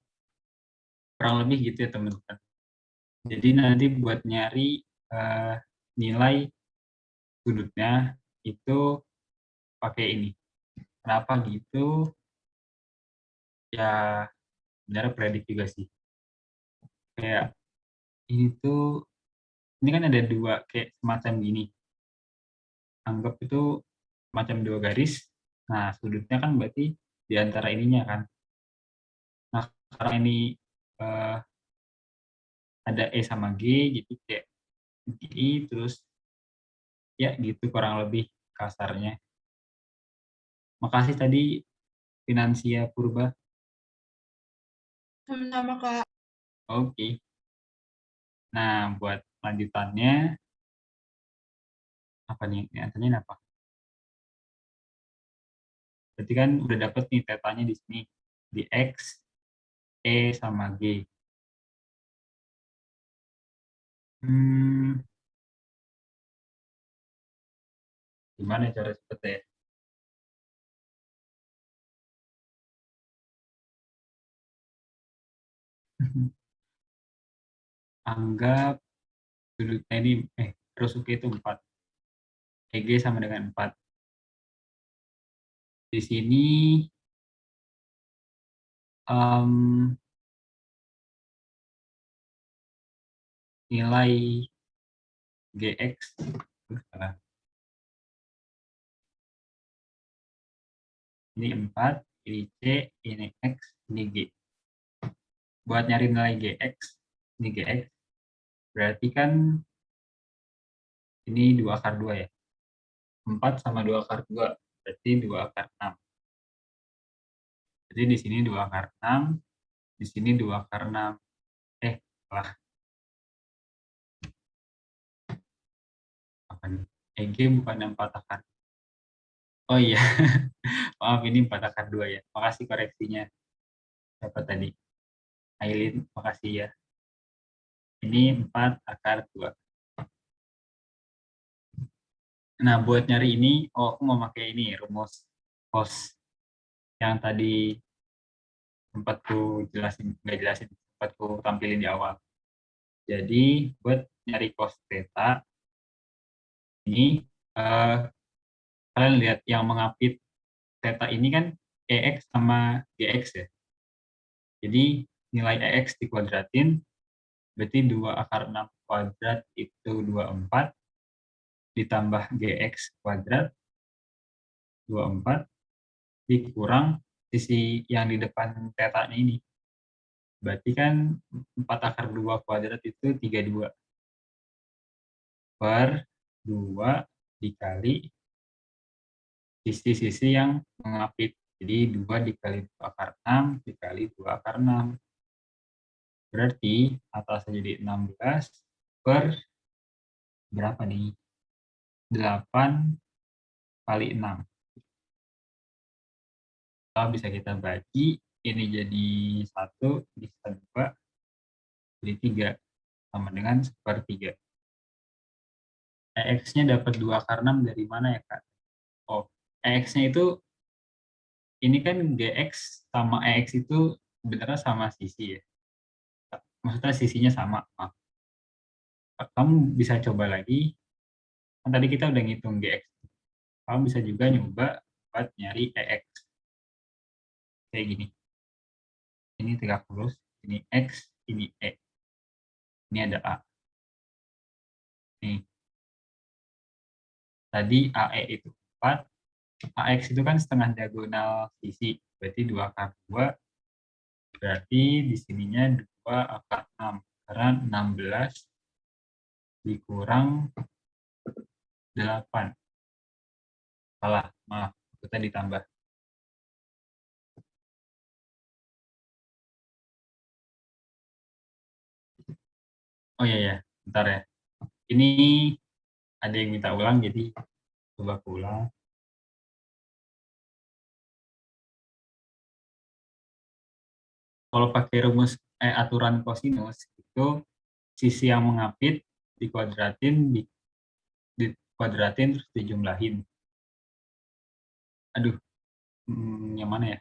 Kurang lebih gitu ya teman-teman. Jadi nanti buat nyari eh, nilai sudutnya itu pakai ini. Kenapa gitu? Ya sebenarnya predik juga sih. Kayak ini tuh, ini kan ada dua kayak semacam gini. Anggap itu macam dua garis. Nah, sudutnya kan berarti di antara ininya kan. Nah, karena ini eh, ada E sama G, gitu kayak GI, terus ya gitu kurang lebih kasarnya. Makasih tadi Finansia Purba. Sama-sama Kak. Oke. Nah, buat lanjutannya apa nih? Ini antaranya apa? Berarti kan udah dapet nih tetanya di sini di X, E sama G. Hmm, gimana cara cepetnya? Anggap sudutnya ini terus UK itu 4. EG sama dengan 4. Di sini em, nilai GX Ini 4, ini C, ini X, ini G. Buat nyari nilai GX, ini GX, berarti kan ini 2 akar 2 ya. 4 sama 2 akar 2, berarti 2 akar 6. Jadi di sini 2 akar 6, di sini 2 akar 6. Salah. Apa nih? EG bukan 4 akar. Oh iya, maaf ini 4 akar 2 ya. Makasih koreksinya. Siapa tadi? Aileen, makasih ya. Ini 4 akar 2. Nah, buat nyari ini, aku mau pakai ini, rumus cos yang tadi sempat ku jelasin, nggak jelasin, sempat ku tampilin di awal. Jadi, buat nyari cos theta, ini kalian lihat yang mengapit theta ini kan EX sama GX ya. Jadi, nilai EX dikuadratin, berarti 2 akar 6 kuadrat itu 24, ditambah GX kuadrat, 24, dikurang sisi yang di depan theta ini. Berarti kan 4 akar 2 kuadrat itu 32 per 2 dikali sisi-sisi yang mengapit. Jadi 2 dikali 2 akar 6 dikali 2 akar 6. Berarti atasnya jadi 16 per berapa nih? 8 kali 6. Kalau bisa kita bagi, ini jadi 1, bisa 2, jadi 3. Sama dengan sepertiga. EX-nya dapat 2 akar 6 dari mana ya, Kak? Oh, EX-nya itu, ini kan GX sama EX itu sebenarnya sama sisi ya. Maksudnya sisinya sama. Maaf. Kamu bisa coba lagi, kan tadi kita udah ngitung GX. Kamu bisa juga nyoba buat nyari EX. Kayak gini. Ini tegak lurus, ini X, ini E. Ini ada A. Nih. Tadi AE itu 4, AX itu kan setengah diagonal sisi, berarti 2 akar 2, berarti di sininya 2 akar 6, karena 16 dikurang 8. Salah, maaf, kita ditambah. Oh iya ya, bentar ya. Ini ada yang minta ulang, jadi coba aku ulang. Kalau pakai rumus aturan kosinus, itu sisi yang mengapit dikuadratin, dikuadratin terus dijumlahin. Aduh, yang mana ya?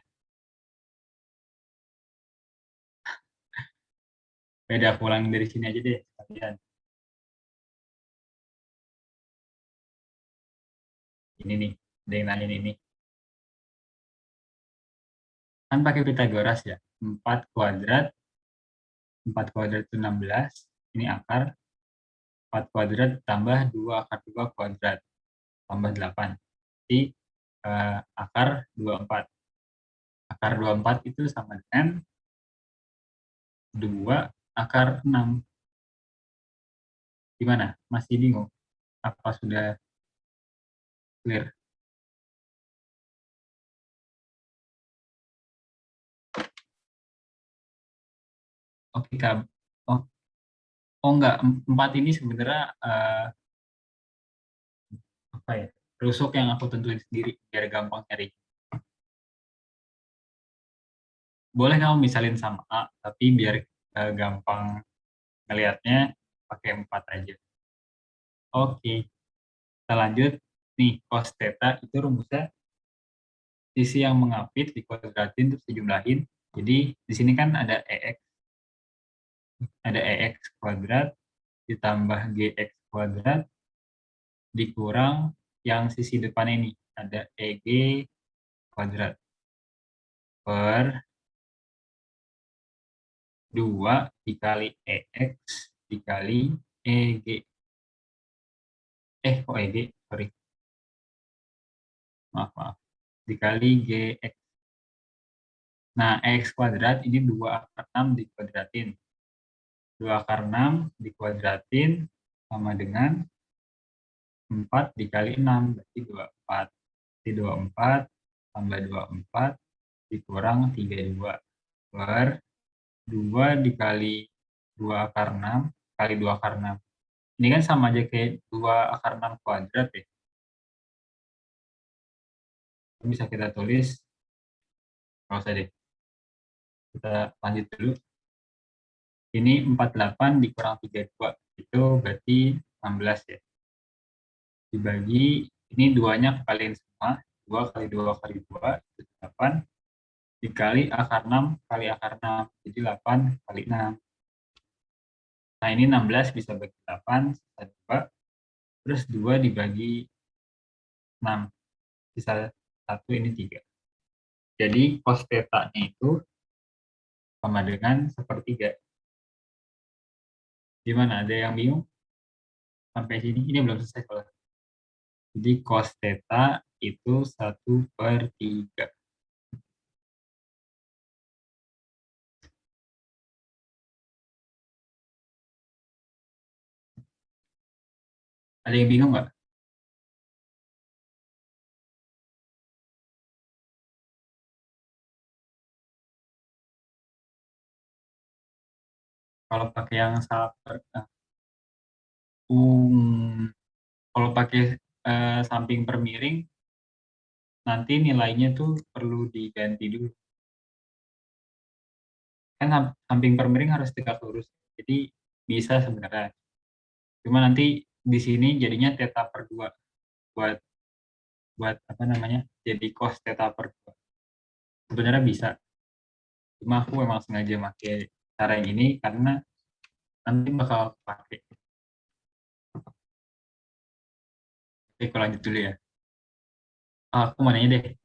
Beda, aku ulang dari sini aja deh, sekalian. Ini nih, ada yang nanya ini. Kan pakai Pitagoras ya, 4 kuadrat itu 16, ini akar, 4 kuadrat tambah 2 akar 2 kuadrat, tambah 8. Jadi akar 24. Akar 24 itu sama dengan 2 akar 6. Gimana? Masih bingung? Apa sudah clear? Oke, Kak. Oh, enggak. 4 ini sebenarnya apa ya? Rusuk yang aku tentuin sendiri biar gampang nyari. Boleh kamu misalin sama A, tapi biar gampang ngelihatnya pakai 4 aja. Oke, kita lanjut. Nih, cos theta itu rumusnya sisi yang mengapit dikuadratin terus dijumlahin. Jadi di sini kan ada EX kuadrat ditambah GX kuadrat dikurang yang sisi depan ini ada EG kuadrat per 2 dikali EX dikali EG. Kok EG? Sorry. Maaf. dikali GX. Nah, X kuadrat ini 2 akar 6 dikuadratin. 2 akar 6 dikuadratin sama dengan 4 dikali 6, berarti 24. Jadi 24 tambah 24 dikurang 32 per 2 dikali 2 akar 6 kali 2 akar 6. Ini kan sama aja kayak 2 akar 6 kuadrat ya. Bisa kita tulis, nggak usah deh. Kita lanjut dulu. Ini 48 dikurang 32, itu berarti 16 ya. Dibagi, ini duanya kaliin semua, 2 kali 2 kali 2, itu 8, dikali akar 6 kali akar 6, jadi 8 kali 6. Nah ini 16 bisa bagi 8, sisa 2, terus 2 dibagi 6, sisa 1, ini 3. Jadi cos theta-nya itu sama dengan sepertiga. Gimana, ada yang bingung? Sampai sini, ini belum selesai kalau. Jadi cos theta itu 1/3. Ada yang bingung nggak? Kalau pakai yang kalau pakai samping per miring, nanti nilainya tuh perlu diganti dulu. Kan samping per miring harus tegak lurus, jadi bisa sebenarnya. Cuma nanti di sini jadinya theta per 2 buat apa namanya? Jadi cos theta per 2. Sebenarnya bisa. Cuma aku memang sengaja pakai cara yang ini karena nanti bakal pakai. Oke, aku lanjut dulu ya. Aku mau nanya deh,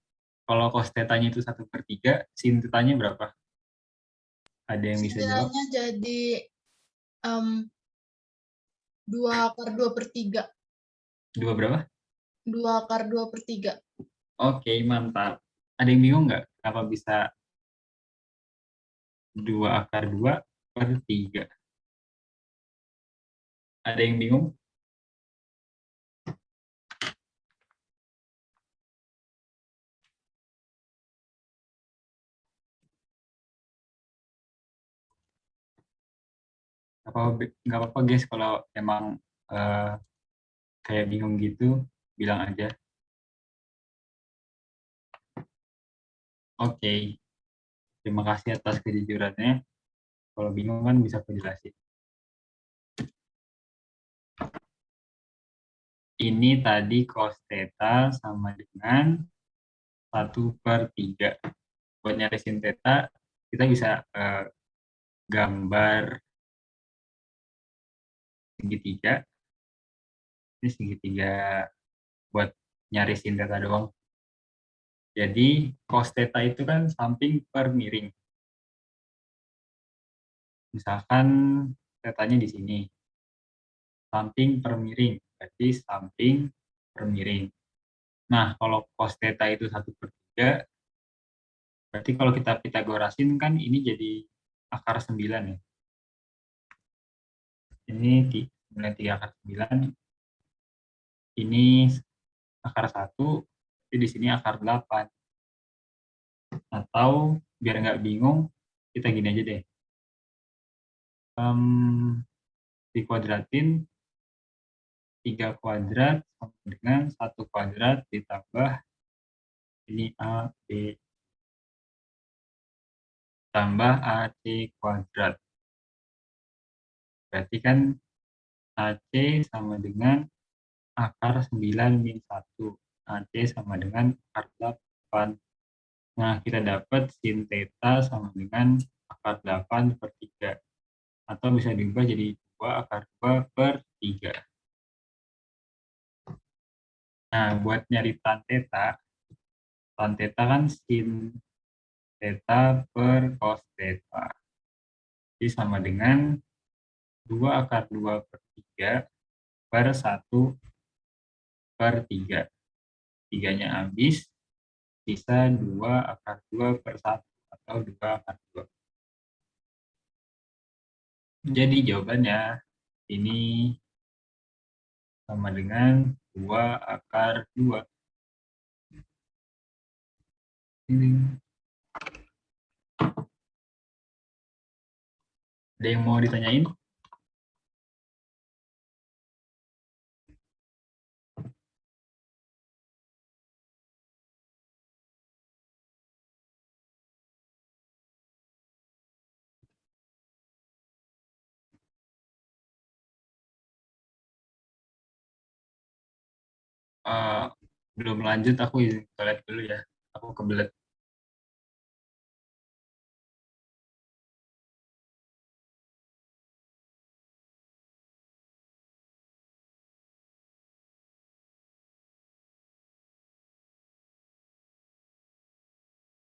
kalau cos theta-nya itu 1/3, sin theta-nya berapa? Ada yang bisa jawab? Nilainya jadi 2 akar 2/3. 2 berapa? 2 akar 2/3. Oke, mantap. Ada yang bingung nggak kenapa bisa 2 akar 2/3? Ada yang bingung? Nggak apa-apa guys, kalau emang kayak bingung gitu, bilang aja. Oke, terima kasih atas kejujurannya. Kalau bingung kan bisa aku jelasin. Ini tadi cos theta sama dengan 1/3. Buat nyari sin theta, kita bisa gambar segitiga. Ini segitiga buat nyari sin theta doang. Jadi cos theta itu kan samping per miring. Misalkan tetanya di sini. Samping per miring, berarti samping per miring. Nah, kalau cos theta itu 1/3, berarti kalau kita Pitagorasin kan ini jadi akar 9 ya. Ini 3 akar 9, ini akar 1, jadi di sini akar 8. Atau biar nggak bingung, kita gini aja deh. Dikuadratin 3 kuadrat sama dengan 1 kuadrat ditambah ini A, B, tambah AC kuadrat. Berarti kan AC sama dengan akar 9 min 1. AC sama dengan akar 8. Nah, kita dapat sin theta sama dengan akar 8/3. Atau bisa diubah jadi 2 akar 2/3. Nah, buat nyari tan theta kan sin theta per cos theta. Jadi sama dengan 2 akar 2/3 per 1/3. 3-nya habis, sisa 2 akar 2 per 1 atau 2 akar 2. Jadi jawabannya ini sama dengan 2 akar 2. Ini. Ada yang mau ditanyain? Uh, belum lanjut, aku izin toilet dulu ya. Aku kebelet.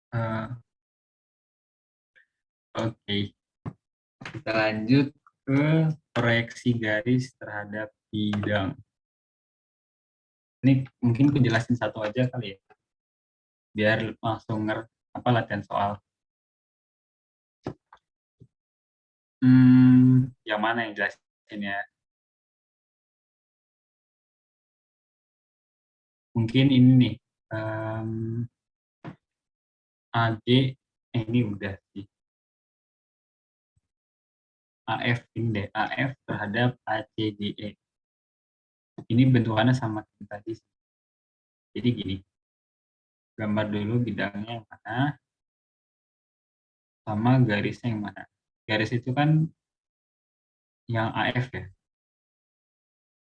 Uh, Oke, kita lanjut ke proyeksi garis terhadap bidang. Ini mungkin aku jelasin satu aja kali ya, biar langsung latihan soal. Yang mana yang jelasin ya? Mungkin ini nih, AG, ini udah sih. AF ini deh, AF terhadap ACGE. Ini bentukannya sama tadi. Jadi gini, gambar dulu bidangnya yang mana, sama garisnya yang mana. Garis itu kan yang AF ya.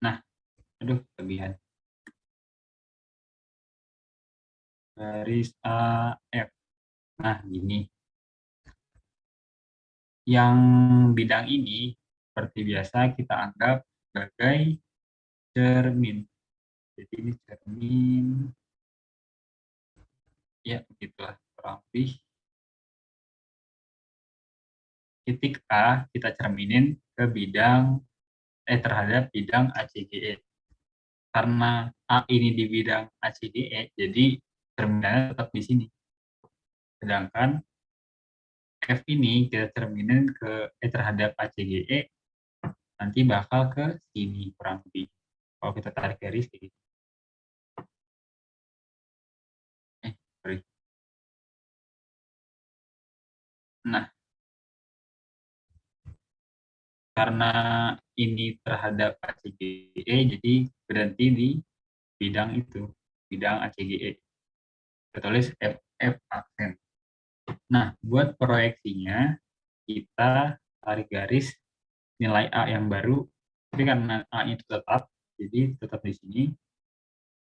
Nah, aduh, kelebihan. Garis AF. Nah, gini. Yang bidang ini, seperti biasa, kita anggap sebagai cermin. Jadi ini cermin. Ya, begitulah kurang lebih. Titik A kita cerminin ke terhadap bidang ACGE. Karena A ini di bidang ACGE, jadi cerminannya tetap di sini. Sedangkan F ini kita cerminin terhadap ACGE, nanti bakal ke sini kurang lebih. Kalau kita tarik garis kayak gitu. Sorry. Nah, karena ini terhadap ACGE, jadi berhenti di bidang itu, bidang ACGE. Kita tulis FF aksen. Nah, buat proyeksinya, kita tarik garis nilai A yang baru, tapi karena A itu tetap, jadi tetap di sini,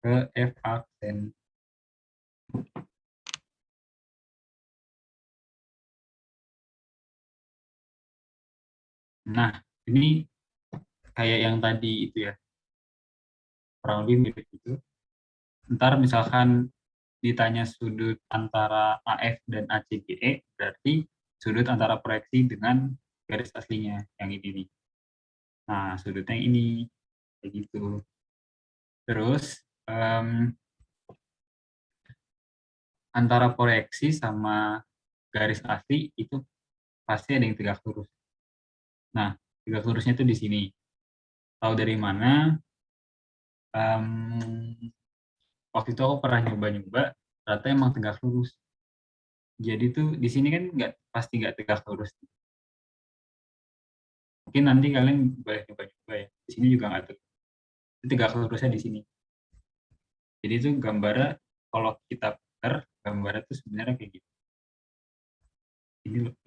ke F aksen. Nah, ini kayak yang tadi itu ya, kurang lebih mirip itu. Ntar misalkan ditanya sudut antara AF dan ACGE, berarti sudut antara proyeksi dengan garis aslinya, yang ini nih. Nah, sudutnya ini, kayak gitu. Terus, antara proyeksi sama garis asli itu pasti ada yang tegak lurus. Nah, tegak lurusnya itu di sini. Tahu dari mana? Waktu itu aku pernah nyoba-nyoba, ternyata emang tegak lurus. Jadi tuh di sini kan pasti nggak tegak lurus. Mungkin nanti kalian boleh nyoba-nyoba ya. Di sini juga nggak tegak lurusnya di sini. Jadi itu gambarnya kalau kita putar, gambarnya tuh sebenarnya kayak gitu.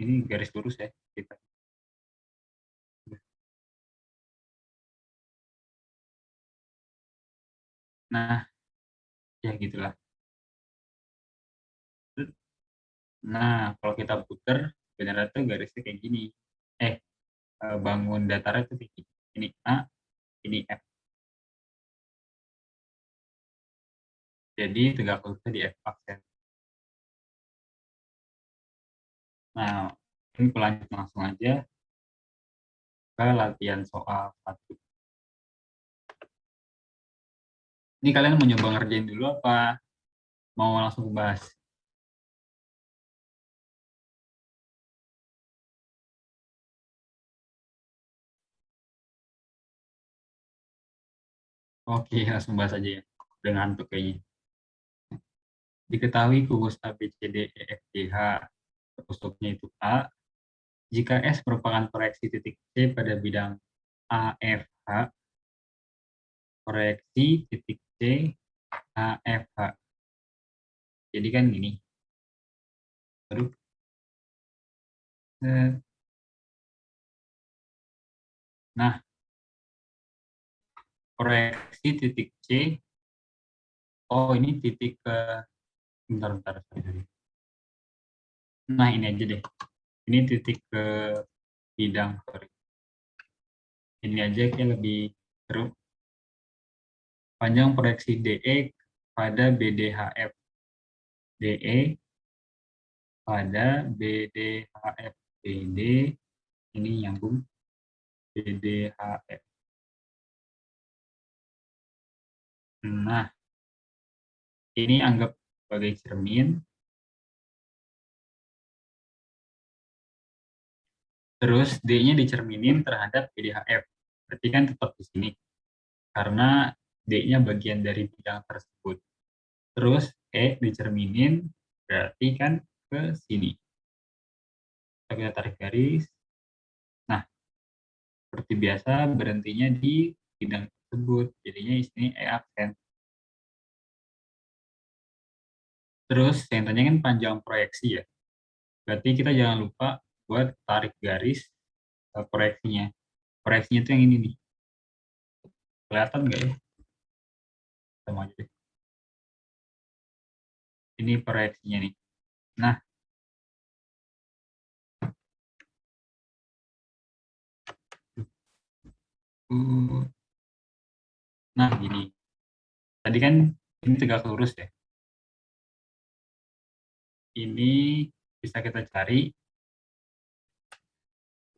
Ini garis lurus ya kita. Nah, ya gitulah. Nah, kalau kita putar, sebenarnya tuh garisnya kayak gini. Bangun datarnya tuh kayak gini. Ini A, ini F. Jadi tegak lurusnya di F aksen. Nah, ini lanjut langsung aja ke latihan soal 1. Ini kalian mau nyoba ngerjain dulu apa Mau langsung bahas? Oke, langsung bahas aja ya. Udah ngantuk kayaknya. Diketahui kubus A, B, C, D, E, F, G, H, tusuknya itu A. Jika S merupakan proyeksi titik C pada bidang A, F, H, proyeksi titik C, A, F, H. Jadi kan gini. Aduh. Nah, proyeksi titik C. Oh, ini titik ke... Bentar. Sorry. Nah, ini aja deh. Ini titik ke bidang. Sorry. Ini aja kayak lebih seru. Panjang proyeksi DE pada BDHF. DE pada BDHF. BD ini nyambung BDHF. Nah, ini anggap sebagai cermin. Terus D-nya dicerminin terhadap BDHF. Berarti kan tetap di sini. Karena D-nya bagian dari bidang tersebut. Terus E dicerminin berarti kan ke sini. Kita tarik garis. Nah, seperti biasa berhentinya di bidang tersebut. Jadinya ini E aksen. Terus yang tanya kan panjang proyeksi ya. Berarti kita jangan lupa buat tarik garis proyeksinya. Proyeksinya itu yang ini nih. Kelihatan nggak ya? Sama aja deh. Ini proyeksinya nih. Nah, nah gini. Tadi kan ini tegak lurus ya. Ini bisa kita cari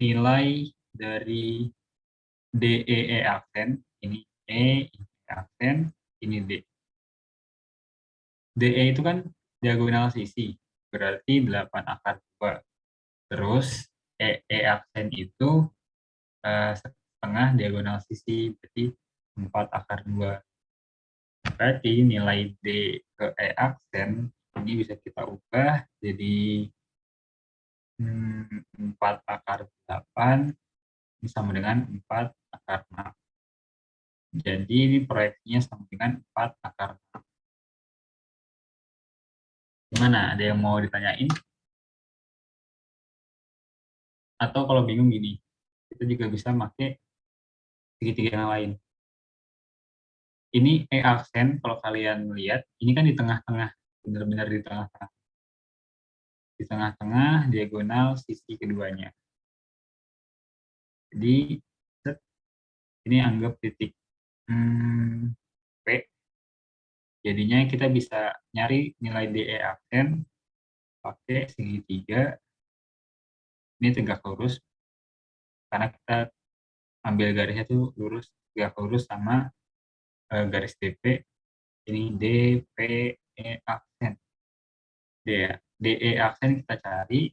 nilai dari DEE aksen. Ini E, ini aksen, ini D. DE itu kan diagonal sisi. Berarti 8 akar 2. Terus E aksen itu setengah diagonal sisi. Berarti 4 akar 2. Berarti nilai D ke E aksen ini bisa kita ubah jadi 4 akar 8 ini sama dengan 4 akar 6. Jadi ini proyeksinya sama dengan 4 akar 6. Gimana? Ada yang mau ditanyain? Atau kalau bingung gini, kita juga bisa pakai segitiga yang lain. Ini E aksen, kalau kalian lihat, ini kan di tengah-tengah, benar-benar di tengah-tengah. Di tengah-tengah, diagonal sisi keduanya. Jadi, ini anggap titik P. Jadinya kita bisa nyari nilai DE aksen pakai segitiga. Ini tegak lurus, karena kita ambil garisnya itu lurus, tegak lurus sama garis DP. Ini DPE aksen. DE aksen kita cari,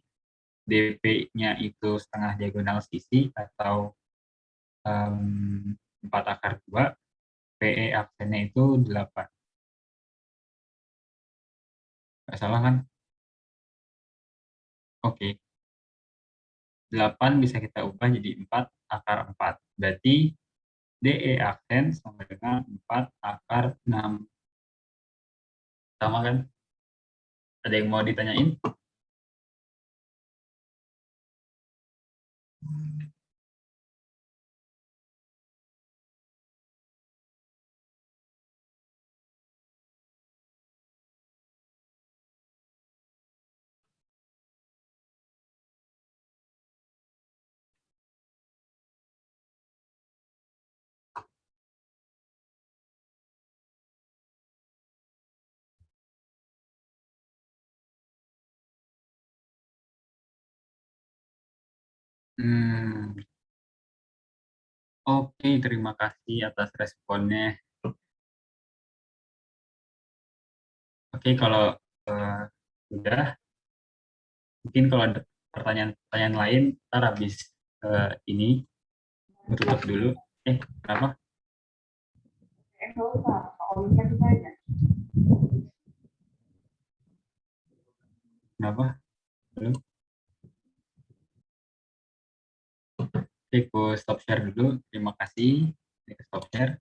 DP-nya itu setengah diagonal sisi atau 4 akar 2, PE aksennya itu 8. Nggak salah kan? Oke. 8 bisa kita ubah jadi 4 akar 4. Berarti DE aksen sama dengan 4 akar 6. Sama kan? Ada yang mau ditanyain? Hmm, Oke, terima kasih atas responnya. Oke, kalau udah, mungkin kalau ada pertanyaan-pertanyaan lain, ntar habis ini gue tutup dulu. Kenapa? Kenapa? Belum? Oke, gue stop share dulu. Terima kasih. Stop share.